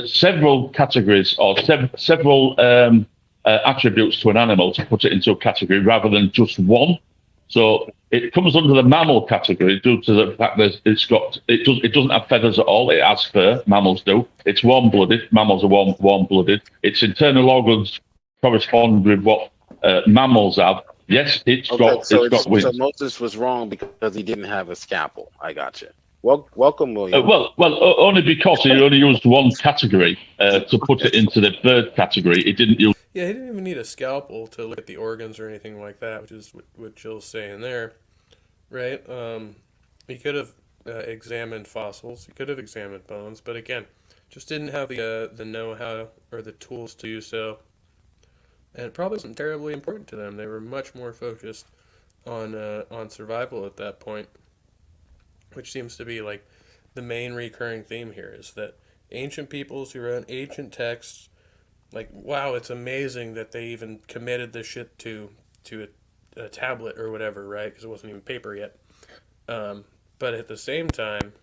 several categories or several attributes to an animal to put it into a category rather than just one? So it comes under the mammal category due to the fact that it doesn't have feathers at all. It has fur. Mammals do. It's warm-blooded. Mammals are warm-blooded. Its internal organs correspond with what mammals have. Yes, it's got wings. So Moses was wrong because he didn't have a scalpel. I got you. Well, welcome, William. Well, only because he only used one category to put it into the bird category. He didn't use. Yeah, he didn't even need a scalpel to look at the organs or anything like that, which is what Jill's saying there, right? He could have examined fossils. He could have examined bones, but again, just didn't have the know-how or the tools to do so. And it probably wasn't terribly important to them. They were much more focused on survival at that point, which seems to be like the main recurring theme here is that ancient peoples who wrote ancient texts, like, wow, it's amazing that they even committed this shit to a tablet or whatever, right? Because it wasn't even paper yet. But at the same time,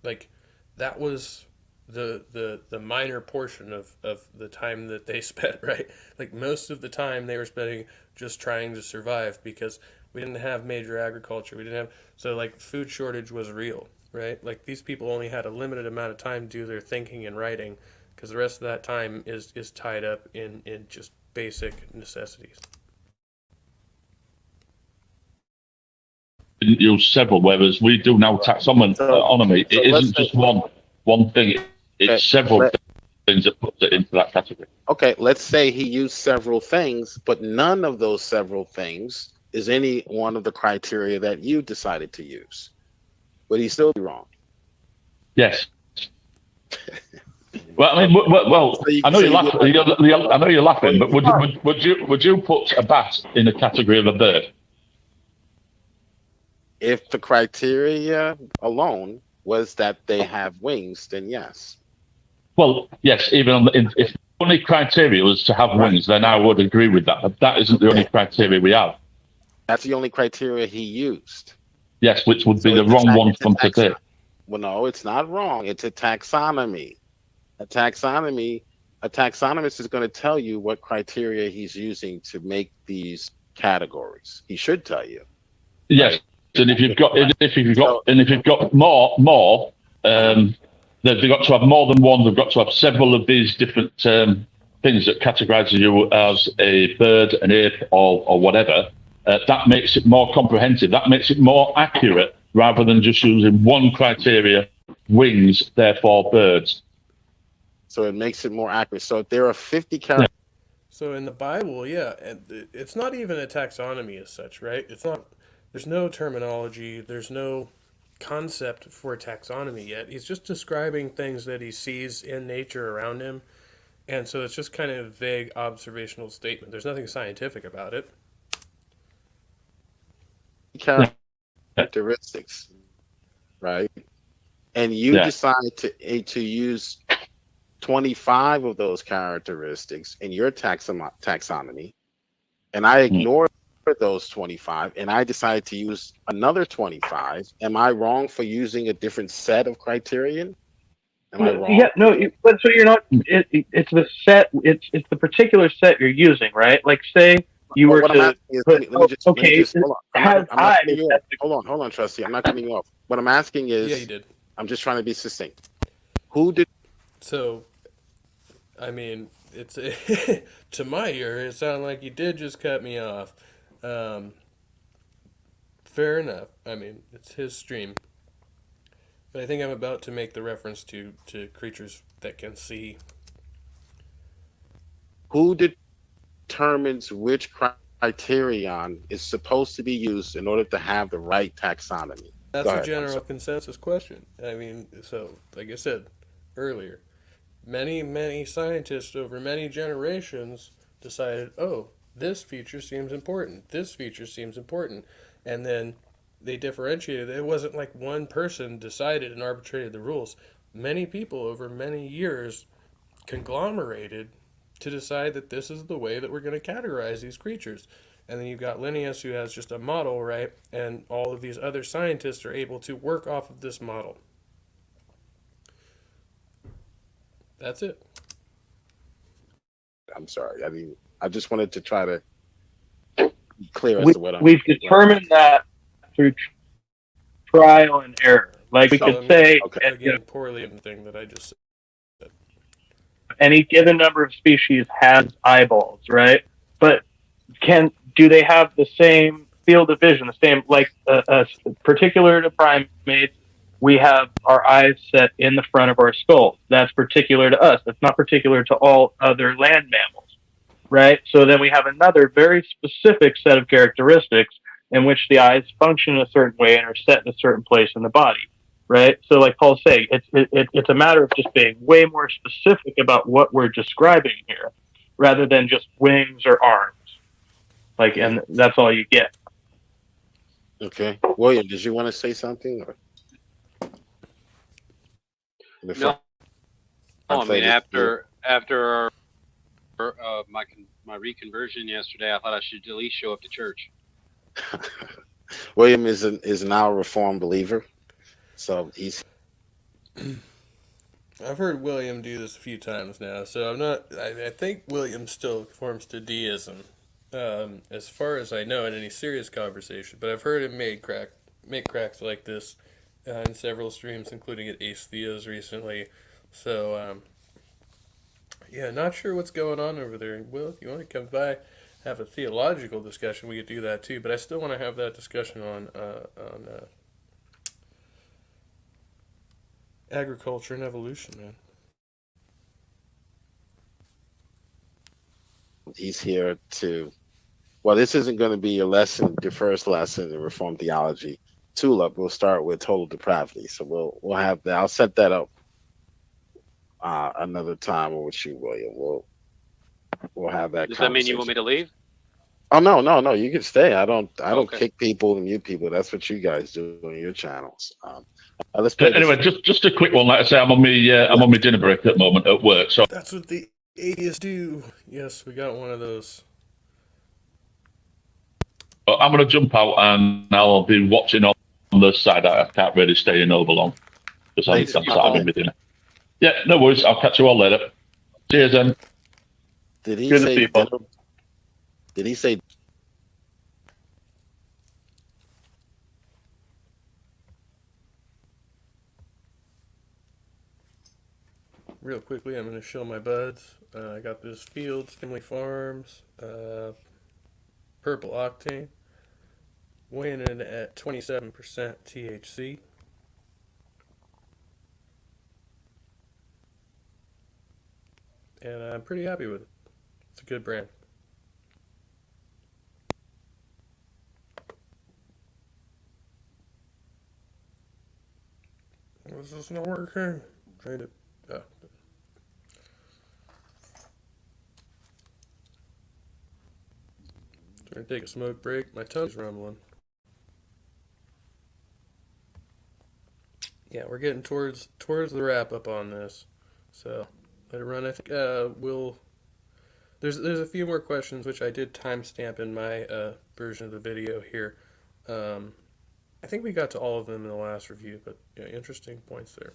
like, that was the minor portion of the time that they spent, right? Like, most of the time they were spending just trying to survive because we didn't have major agriculture. We didn't have, so like food shortage was real, right? Like these people only had a limited amount of time to do their thinking and writing because the rest of that time is tied up in just basic necessities. Didn't use several, whereas we do now taxonomy. It isn't just one thing. It's several things that puts it into that category. Okay, let's say he used several things, but none of those several things is any one of the criteria that you decided to use. Would he still be wrong? Yes. Well, I mean, I know you're laughing. I know you're laughing, but would you put a bat in the category of a bird? If the criteria alone was that they have wings, then yes. Well, yes, even if the only criteria was to have Right. wings, then I would agree with that. But that isn't the only Okay. criteria we have. That's the only criteria he used. Yes, which would be So the it's a wrong one it's a from today. well, no, it's not wrong. It's a taxonomy. A taxonomy, a taxonomist is going to tell you what criteria he's using to make these categories. He should tell you, Yes, right? and if you've got So, more, they've got to have more than one. They've got to have several of these different things that categorise you as a bird, an ape, or whatever. That makes it more comprehensive. That makes it more accurate rather than just using one criteria: wings, therefore birds. so it makes it more accurate. So if there are 50 characters. So in the Bible, yeah, and it's not even a taxonomy as such, right? It's not. There's no terminology. There's no concept for taxonomy yet. He's just describing things that he sees in nature around him, and so it's just kind of a vague observational statement. There's nothing scientific about it. Yeah. Characteristics, right? And you Yeah. decide to use 25 of those characteristics in your taxonomy, and I ignore those 25, and I decide to use another 25. Am I wrong for using a different set of criterion? Am I wrong? Yeah, no, but so you're not. It's the set. It's the particular set you're using, right? Like, say you Well, were what I'm to asking is, put. let me just Okay, hold on. has I'm not eyes. cutting you off. Hold on, Trustee. I'm not cutting you off. What I'm asking is, Yeah, you did. I'm just trying to be succinct. Who did So, I mean, it's to my ear, it sounded like you did just cut me off. Um, Fair enough. I mean, it's his stream. But I think I'm about to make the reference to creatures that can see. who determines which criterion is supposed to be used in order to have the right taxonomy? Go That's a ahead. I'm general sorry. consensus question. I mean, so, like I said earlier, many scientists over many generations decided, oh, this feature seems important. This feature seems important. And then they differentiated. It wasn't like one person decided and arbitrated the rules. Many people over many years conglomerated to decide that this is the way that we're going to categorize these creatures. And then you've got Linnaeus, who has just a model, right? And all of these other scientists are able to work off of this model. That's it. I'm sorry. I mean, I just wanted to try to be clear as to what I'm. We've determined that through trial and error. Like we So, could I mean, say, again, poorly in the thing that I just said. any given number of species has eyeballs, right? But do they have the same field of vision? The same, like particular to primates, we have our eyes set in the front of our skull. That's particular to us. That's not particular to all other land mammals, right? So then we have another very specific set of characteristics in which the eyes function in a certain way and are set in a certain place in the body, right? So like Paul's saying, it's a matter of just being way more specific about what we're describing here, rather than just wings or arms. Like, and that's all you get. Okay, William, did you want to say something? Or? No, I mean after my reconversion yesterday, I thought I should at least show up to church. William is now a reformed believer, so he's. I've heard William do this a few times now, so I'm not. I think William still conforms to deism, as far as I know in any serious conversation. But I've heard him make cracks like this in several streams, including at Ace Theo's recently. So yeah, not sure what's going on over there. Will, if you want to come by, have a theological discussion, we could do that too. But I still want to have that discussion on agriculture and evolution, man. He's here to. Well, this isn't going to be your lesson, your first lesson in Reformed theology. Tulip, we'll start with total depravity. So we'll have that. I'll set that up another time with you, William. We'll have that. Does that mean you want me to leave? Oh no, you can stay. I don't Okay. kick people and mute people. That's what you guys do on your channels. Let's play this. Anyway, just a quick one. Like I say, I'm on my dinner break at the moment at work, so That's what the atheists do. Yes, we got one of those. I'm going to jump out and I'll be watching on the side. I can't really stay in over long because I'm Thanks for starting popping in. my dinner. Yeah, no worries. I'll catch you all later. Cheers, then. Did he Good to say see you, dinner? Paul. Did he say Real quickly, I'm going to show my buds. I got this Fields Family Farms Purple Octane, weighing in at 27% THC. And I'm pretty happy with it. It's a good brand. This is not working. Trying to. Oh. Trying to take a smoke break. My tongue's rumbling. Yeah, we're getting towards the wrap up on this. So let it run. I think we'll. There's a few more questions which I did timestamp in my version of the video here. I think we got to all of them in the last review, but yeah, interesting points there.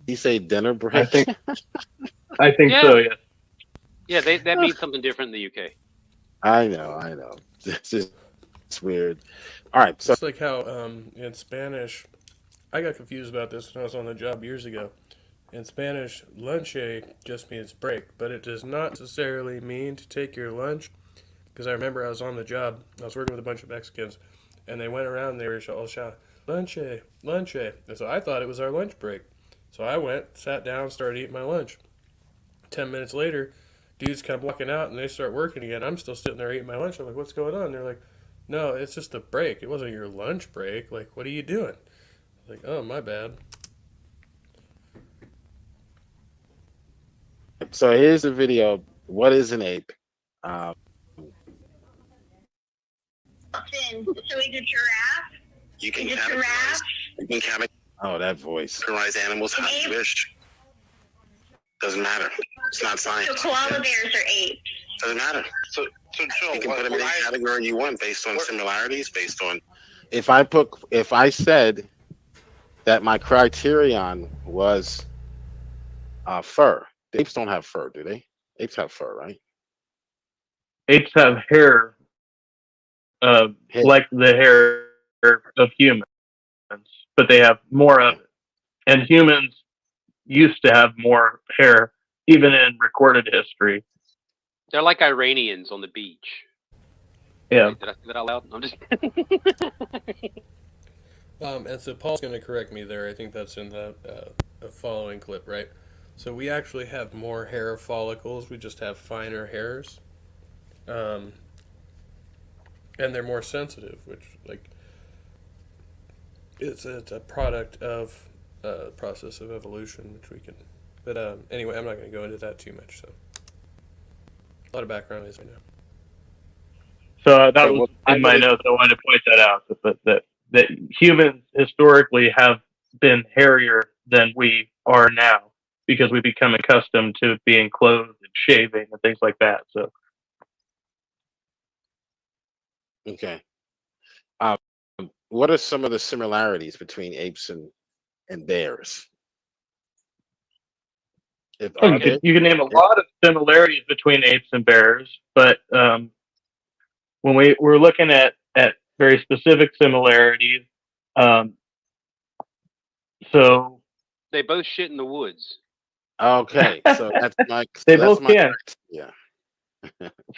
he say dinner break? I think Yeah. so. Yes. Yeah, that means something different in the UK. I know. This is it's weird. All right, so Just like how in Spanish, I got confused about this when I was on the job years ago. In Spanish, lunche just means break, but it does not necessarily mean to take your lunch. Because I remember I was on the job, I was working with a bunch of Mexicans, and they went around and they were all shouting, lunche, lunche. And so I thought it was our lunch break. So I went, sat down, started eating my lunch. 10 minutes later, dudes come walking out and they start working again. I'm still sitting there eating my lunch. I'm like, what's going on? They're like, no, it's just a break. It wasn't your lunch break. Like, what are you doing? I'm like, oh, my bad. here's the video. What is an ape? So he's a giraffe. You can He's a categorize. giraffe. You can Oh, that voice. categorize animals how you wish. Doesn't matter. It's not science. So koala bears are apes. Doesn't matter. So Joe, you can put them in any category you want based on similarities, based on. If I said that my criterion was fur, the apes don't have fur, do they? Apes have fur, right? Apes have hair, Hair. like the hair of humans, but they have more of it. And humans used to have more hair, even in recorded history. They're like Iranians on the beach. Yeah. Wait, did I say that out loud? I'm just. And so Paul's going to correct me there. I think that's in the following clip, right? So we actually have more hair follicles. We just have finer hairs. And they're more sensitive, which, like, it's a product of process of evolution, which we can. But anyway, I'm not going to go into that too much. So a lot of background noise right now. So that Okay, was well, in my notes. I wanted to point that out that humans historically have been hairier than we are now because we become accustomed to being clothed and shaving and things like that. So Okay. What are some of the similarities between apes and bears? If you are can there? name a lot of similarities between apes and bears, but when we're looking at very specific similarities, so They both shit in the woods. Okay, so that's my they that's both my can. yeah.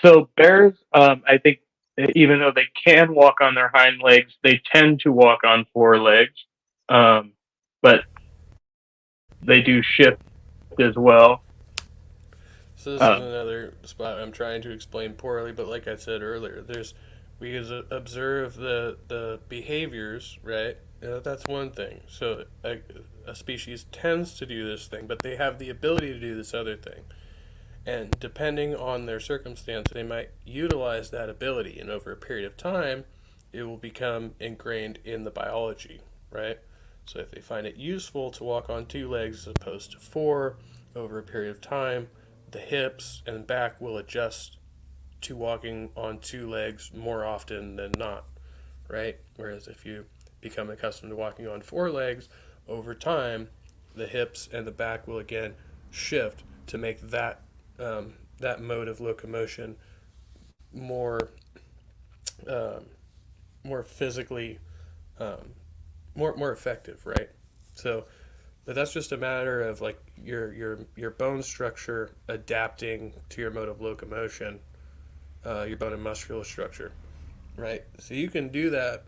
So bears, I think, even though they can walk on their hind legs, they tend to walk on four legs, but they do shift as well. So this is another spot I'm trying to explain poorly, but like I said earlier, we observe the behaviors, right? That's one thing. So a species tends to do this thing, but they have the ability to do this other thing. And depending on their circumstance, they might utilize that ability, and over a period of time, it will become ingrained in the biology, right? So if they find it useful to walk on two legs as opposed to four, over a period of time, the hips and back will adjust to walking on two legs more often than not, right? Whereas if you become accustomed to walking on four legs, over time, the hips and the back will again shift to make that mode of locomotion more um, more physically um, more effective, right? So, but that's just a matter of like your bone structure adapting to your mode of locomotion, your bone and muscular structure, right? So you can do that.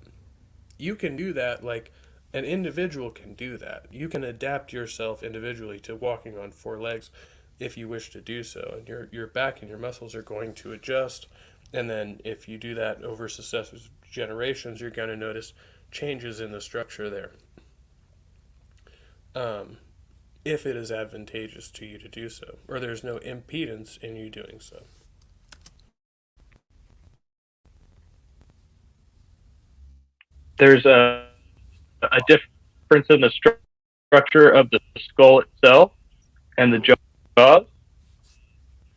You can do that like an individual can do that. You can adapt yourself individually to walking on four legs if you wish to do so. And your back and your muscles are going to adjust. And then if you do that over successive generations, you're going to notice changes in the structure there. Um, if it is advantageous to you to do so, or there's no impedance in you doing so. There's a difference in the structure of the skull itself and the jaws.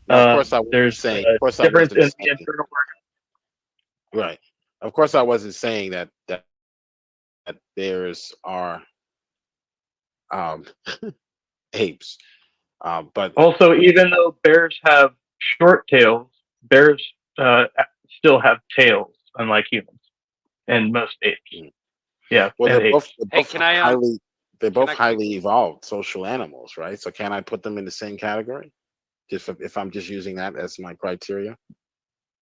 Now, of course, I wasn't There's saying. a Of course, I difference wasn't in the saying. internal Right. Of course, I wasn't saying that theirs are um, apes. But Also, even though bears have short tails, bears still have tails, unlike humans and most apes. Yeah, well, and apes. Hey, can I they're can both I highly evolved social animals, right? So can I put them in the same category? Just if I'm just using that as my criteria.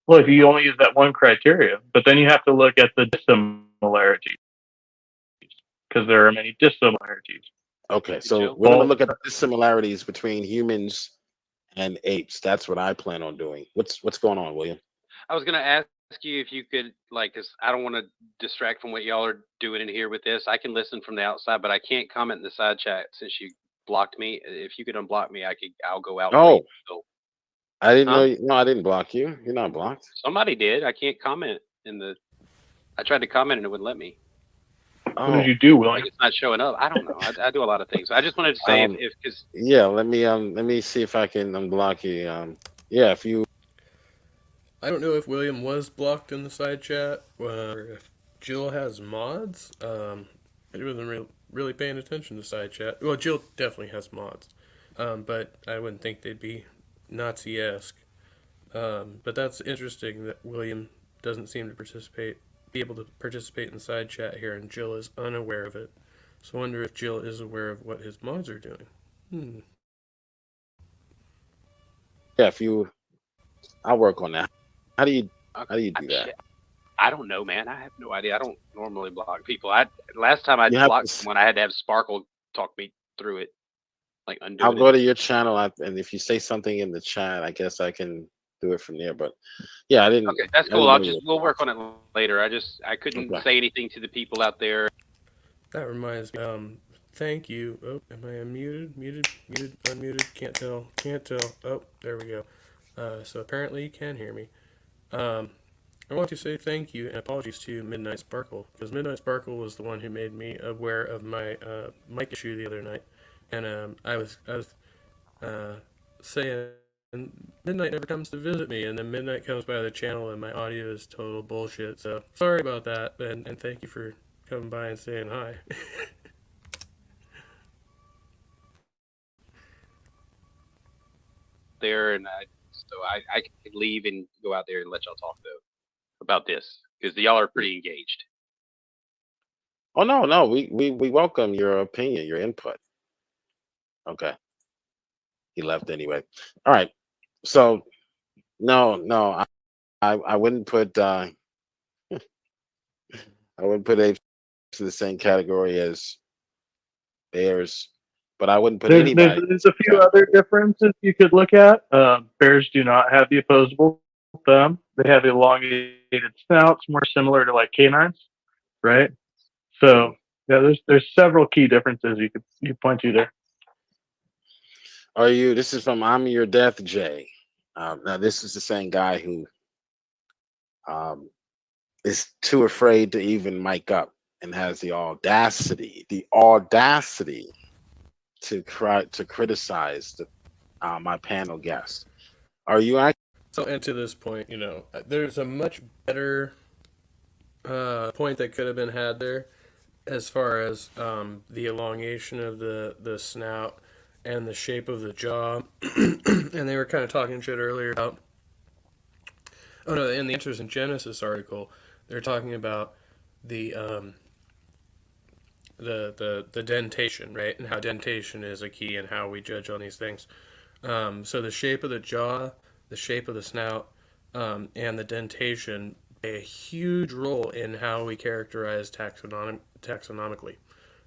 Well, if you only use that one criteria, but then you have to look at the dissimilarities because there are many dissimilarities. Okay, Hey, so Joe? we're gonna Well, look at the similarities between humans and apes. That's what I plan on doing. What's going on, William? I was gonna ask you if you could, like, cause I don't want to distract from what y'all are doing in here with this. I can listen from the outside, but I can't comment in the side chat since you blocked me. If you could unblock me, I'll go out and leave. Oh, So, I didn't know. huh? No, I didn't block you. You're not blocked. Somebody did. I can't comment in the. I tried to comment and it wouldn't let me. what did Oh, you do, Like William? it's not showing up. I don't know. I do a lot of things. I just wanted to say um, if because yeah. Let me see if I can unblock you. Yeah. If you. I don't know if William was blocked in the side chat, or if Jill has mods. I wasn't really paying attention to side chat. Well, Jill definitely has mods, but I wouldn't think they'd be Nazi-esque. But that's interesting that William doesn't seem to be able to participate in side chat here, and Jill is unaware of it. So I wonder if Jill is aware of what his mods are doing. Yeah. If you. I'll work on that. How do you? How do you do that? shit, I don't know, man. I have no idea. I don't normally block people. I last time I You have to. blocked someone, I had to have Sparkle talk me through it, like I'll undoing go it. to your channel, and if you say something in the chat, I guess I can do it from there. But yeah, Okay, that's I cool. didn't I'll know you just were we'll work blocked. on it later. I couldn't Okay. say anything to the people out there. That reminds me. Thank you. Oh, am I unmuted? Muted, unmuted. Can't tell. Can't tell. Oh, there we go. So apparently you can hear me. Um, I want to say thank you and apologies to Midnight Sparkle, because Midnight Sparkle was the one who made me aware of my mic issue the other night, and I was uh, saying Midnight never comes to visit me, and then Midnight comes by the channel and my audio is total bullshit. So sorry about that, and thank you for coming by and saying hi. There, and I could leave and go out there and let y'all talk though about this because y'all are pretty engaged. Oh no, no, we welcome your opinion, your input. Okay, he left anyway. All right. So no, I wouldn't put I wouldn't put apes to the same category as bears, but I wouldn't put anybody There's in a the few other category. differences you could look at. Bears do not have the opposable thumb. They have elongated snouts, more similar to like canines, right? So yeah, there's several key differences you point to there. Are you? This is from I'm Your Death, Jay. Now, this is the same guy who um, is too afraid to even mic up and has the audacity to criticize my panel guest. Are you actually? So, and to this point, there's a much better point that could have been had there as far as the elongation of the snout and the shape of the jaw. And they were kind of talking shit earlier about. Oh no! In the Answers in Genesis article, they're talking about the the dentation, right, and how dentation is a key in how we judge on these things. So the shape of the jaw, the shape of the snout, and the dentation play a huge role in how we characterize taxonomically,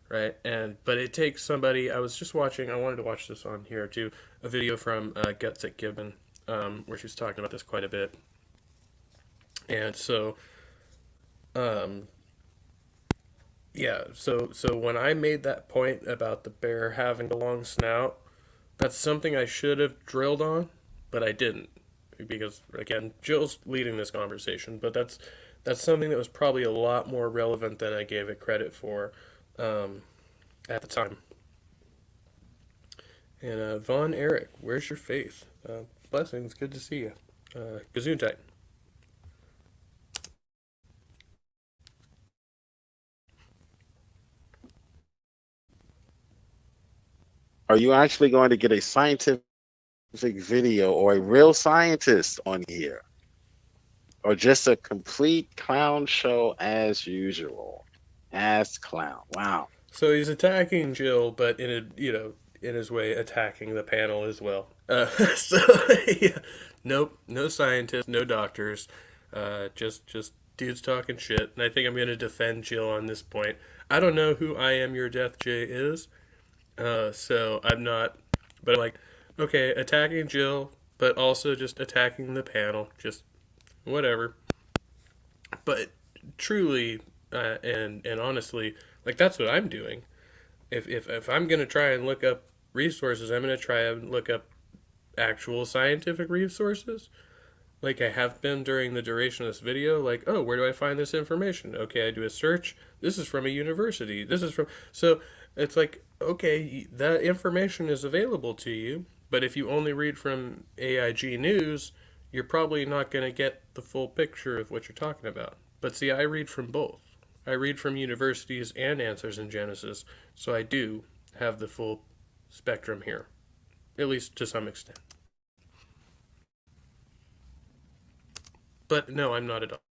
right? But it takes somebody. I was just watching. I wanted to watch this on here too. A video from Gutsick Gibbon, where she's talking about this quite a bit. And so, um, yeah. So when I made that point about the bear having a long snout, that's something I should have drilled on, but I didn't because again, Jill's leading this conversation. But that's something that was probably a lot more relevant than I gave it credit for at the time. And Von Erich, where's your faith? Blessings, good to see you. Gesundheit. Are you actually going to get a scientific video or a real scientist on here, or just a complete clown show as usual? As clown. Wow. So he's attacking Jill, but in his way attacking the panel as well. So yeah, nope, no scientists, no doctors, just dudes talking shit. And I think I'm gonna defend Jill on this point. I don't know who I Am Your Death Jay is, so I'm not. But I'm like, okay, attacking Jill, but also just attacking the panel, just whatever. But truly, and honestly, like that's what I'm doing. If I'm gonna try and look up resources, I'm gonna try and look up actual scientific resources, like I have been during the duration of this video. Like, oh, where do I find this information? Okay, I do a search. This is from a university. This is from so it's like okay, that information is available to you, but if you only read from AIG News, you're probably not going to get the full picture of what you're talking about. But see, I read from both. I read from universities and Answers in Genesis, so I do have the full spectrum here, at least to some extent. But no, I'm not a doctor.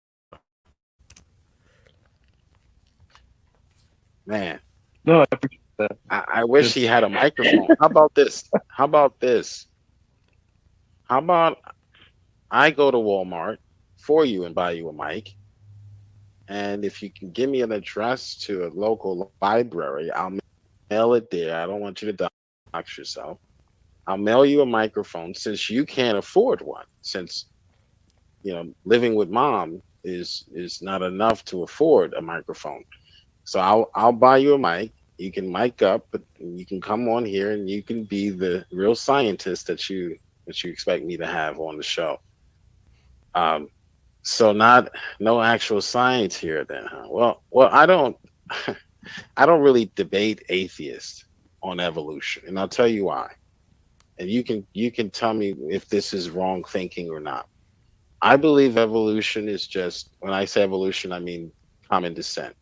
Man, No, I appreciate that. I wish he had a microphone. How about this? How about this? How about I go to Walmart for you and buy you a mic? And if you can give me an address to a local library, I'll mail it there. I don't want you to dox yourself. I'll mail you a microphone since you can't afford one. Since living with mom is not enough to afford a microphone. So I'll buy you a mic. You can mic up, but you can come on here and you can be the real scientist that you expect me to have on the show. So no actual science here then, huh? Well, I don't I don't really debate atheists on evolution, and I'll tell you why. And you can tell me if this is wrong thinking or not. I believe evolution is just, when I say evolution, I mean common descent.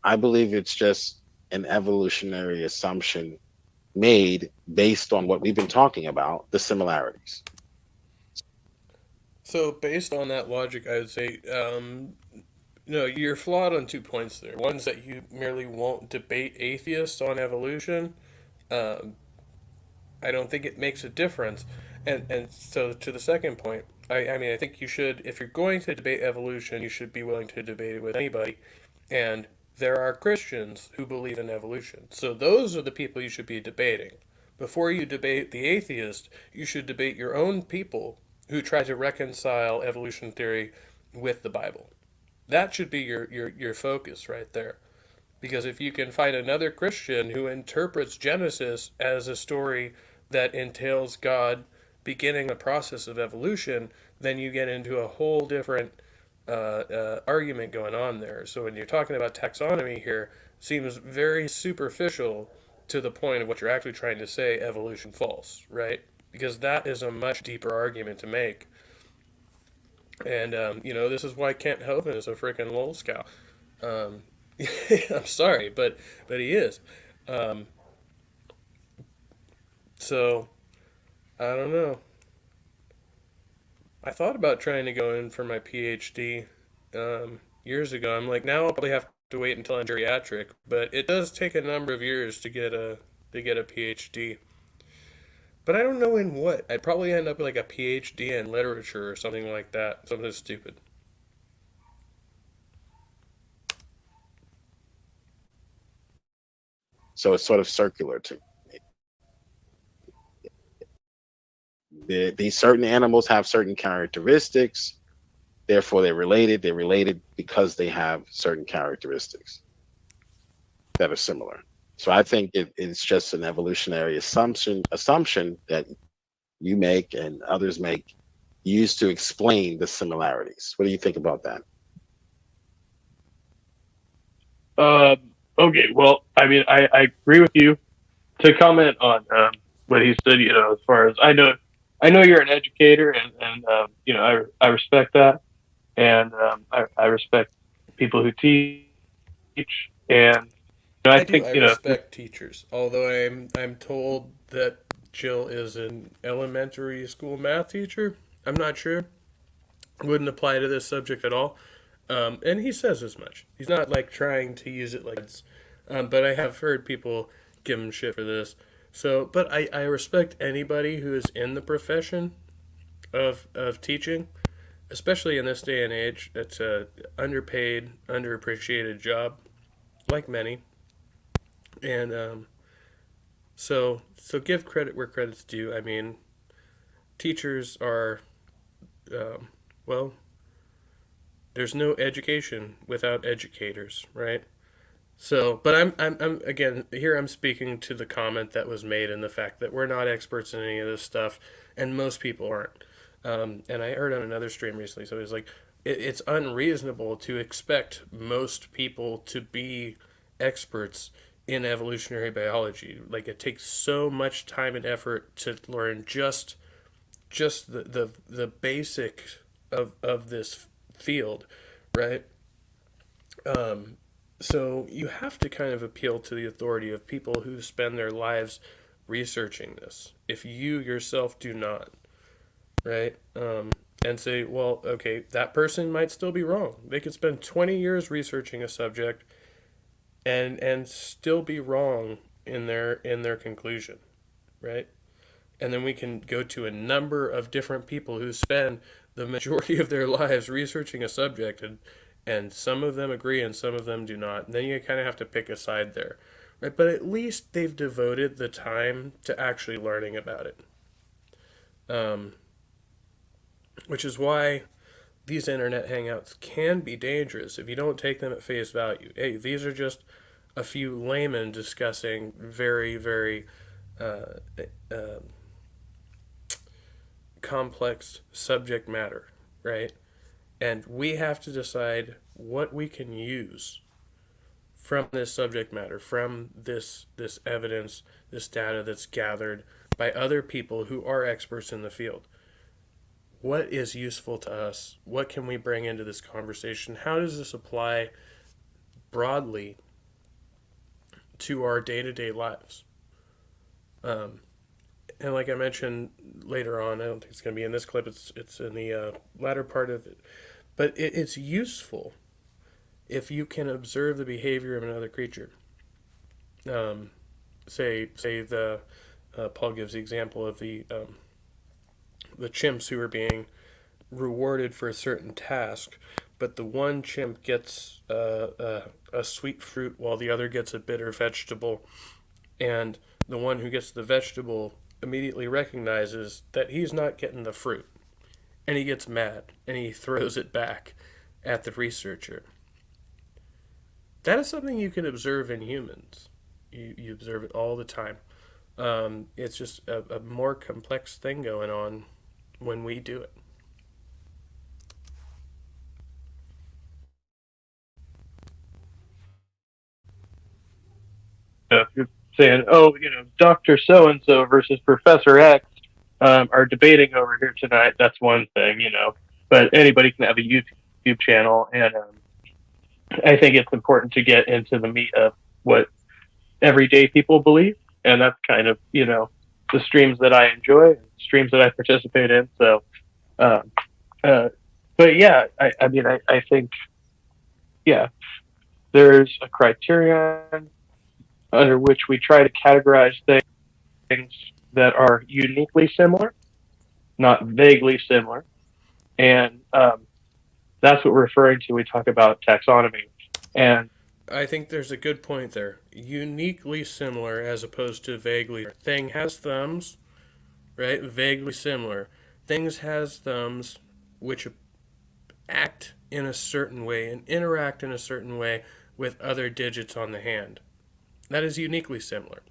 I believe it's just an evolutionary assumption made based on what we've been talking about, the similarities. So based on that logic, I would say, no, you're flawed on 2 points there. One's that you merely won't debate atheists on evolution. Um, I don't think it makes a difference. And so to the second point, I mean, I think you should, if you're going to debate evolution, you should be willing to debate it with anybody. And there are Christians who believe in evolution. So those are the people you should be debating. Before you debate the atheist, you should debate your own people who try to reconcile evolution theory with the Bible. That should be your focus right there. Because if you can find another Christian who interprets Genesis as a story that entails God beginning a process of evolution, then you get into a whole different argument going on there. So when you're talking about taxonomy here, it seems very superficial to the point of what you're actually trying to say, evolution false, right? Because that is a much deeper argument to make. And, this is why Kent Hovind is a freaking lolscow. I'm sorry, but he is. So, I don't know. I thought about trying to go in for my PhD years ago. I'm like, now I'll probably have to wait until I'm geriatric, but it does take a number of years to get a PhD. But I don't know in what. I'd probably end up with like a PhD in literature or something like that. Something stupid. So it's sort of circular too. These certain animals have certain characteristics, therefore they're related. They're related because they have certain characteristics that are similar. So I think it's just an evolutionary assumption that you make and others make, used to explain the similarities. What do you think about that? Okay, well, I mean, I agree with you. To comment on what he said, as far as I know you're an educator, and I respect that, and I respect people who teach, and I think I respect teachers, although I'm told that Jill is an elementary school math teacher. I'm not sure. Wouldn't apply to this subject at all. And he says as much. He's not like trying to use it like it's. But I have heard people give him shit for this. So, but I respect anybody who is in the profession of teaching, especially in this day and age. It's a underpaid, underappreciated job, like many. And so give credit where credit's due. I mean, teachers are, well, there's no education without educators, right? So, but I'm again here. I'm speaking to the comment that was made and the fact that we're not experts in any of this stuff, and most people aren't. And I heard on another stream recently, so it was like it's unreasonable to expect most people to be experts in evolutionary biology. Like it takes so much time and effort to learn just the basics of this field, right? So you have to kind of appeal to the authority of people who spend their lives researching this. If you yourself do not, right? And say, well, okay, that person might still be wrong. They could spend 20 years researching a subject and still be wrong in their conclusion, right? And then we can go to a number of different people who spend the majority of their lives researching a subject, and some of them agree and some of them do not. And then you kind of have to pick a side there, right? But at least they've devoted the time to actually learning about it, which is why these internet hangouts can be dangerous if you don't take them at face value. Hey, these are just a few laymen discussing very, very complex subject matter, right? And we have to decide what we can use from this subject matter, from this evidence, this data that's gathered by other people who are experts in the field. What is useful to us? What can we bring into this conversation? How does this apply broadly to our day-to-day lives? And like I mentioned later on, I don't think it's going to be in this clip. It's in the latter part of it. But it's useful if you can observe the behavior of another creature. Say the Paul gives the example of the chimps who are being rewarded for a certain task, but the one chimp gets a sweet fruit while the other gets a bitter vegetable, and the one who gets the vegetable immediately recognizes that he's not getting the fruit, and he gets mad and he throws it back at the researcher. That is something you can observe in humans. You observe it all the time. It's just a more complex thing going on when we do it. If you're saying, oh, Doctor So and So versus Professor X are debating over here tonight, that's one thing, But anybody can have a YouTube channel, and I think it's important to get into the meat of what everyday people believe, and that's kind of the streams that I enjoy, streams that I participate in. So, um, uh, but yeah, I mean, I think yeah, there's a criterion under which we try to categorize things that are uniquely similar, not vaguely similar, and that's what we're referring to. We talk about taxonomy, and I think there's a good point there. Uniquely similar as opposed to vaguely. Thing has thumbs, right? Vaguely similar. Things has thumbs which act in a certain way and interact in a certain way with other digits on the hand. That is uniquely similar.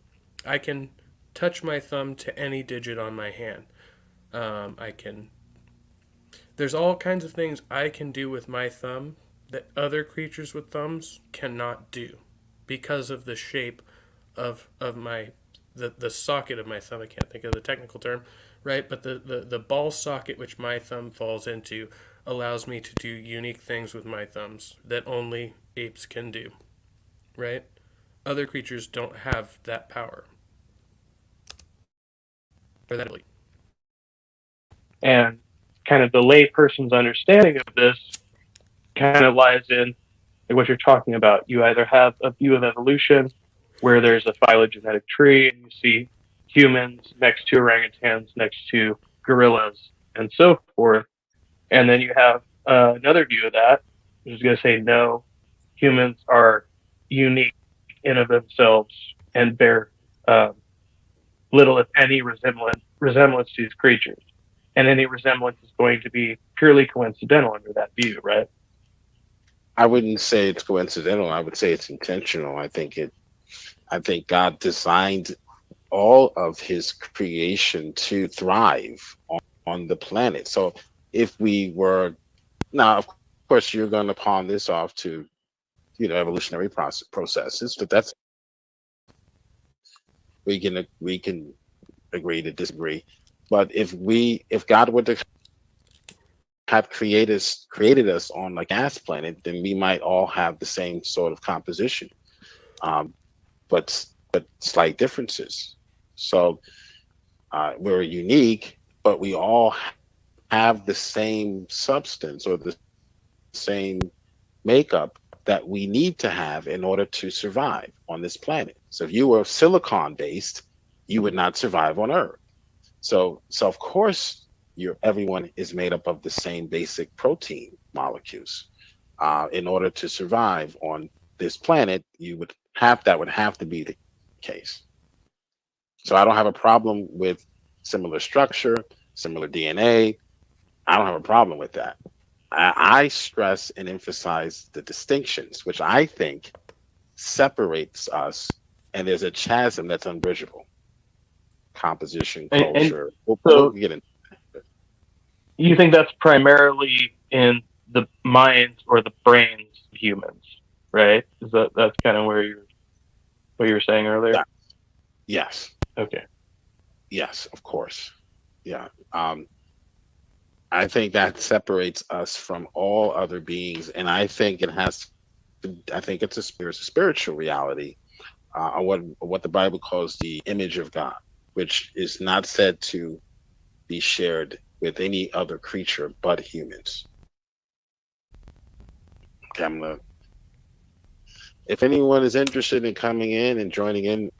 I can touch my thumb to any digit on my hand. I can. There's all kinds of things I can do with my thumb that other creatures with thumbs cannot do because of the shape of my the socket of my thumb. I can't think of the technical term, right? But the ball socket which my thumb falls into allows me to do unique things with my thumbs that only apes can do, right? Other creatures don't have that power. Or that ability. and kind of the layperson's understanding of this kind of lies in what you're talking about. You either have a view of evolution where there's a phylogenetic tree and you see humans next to orangutans, next to gorillas, and so forth. And then you have another view of that, which is going to say, no, humans are unique in of themselves and bear little, if any, resemblance to these creatures. And any resemblance is going to be purely coincidental under that view, right? I wouldn't say it's coincidental. I would say it's intentional. I think God designed all of his creation to thrive on the planet. So if we were now, of course, you're going to pawn this off to evolutionary processes, but that's we can agree to disagree. But if God were to have created us on like gas planet, then we might all have the same sort of composition, um, but slight differences. So we're unique, but we all have the same substance or the same makeup that we need to have in order to survive on this planet. So if you were silicon based, you would not survive on Earth. So of course, everyone is made up of the same basic protein molecules. In order to survive on this planet, that would have to be the case. So I don't have a problem with similar structure, similar DNA. I don't have a problem with that. I stress and emphasize the distinctions, which I think separates us, and there's a chasm that's unbridgeable. Composition, And culture. so We'll get into it. you think that's primarily in the minds or the brains of humans, right? Is that's kind of what you were saying earlier? Yeah. Yes. Okay. Yes, of course. Yeah. I think that separates us from all other beings, and I think I think it's a spiritual reality, what the Bible calls the image of God, which is not said to be shared with any other creature but humans. Okay, if anyone is interested in coming in and joining in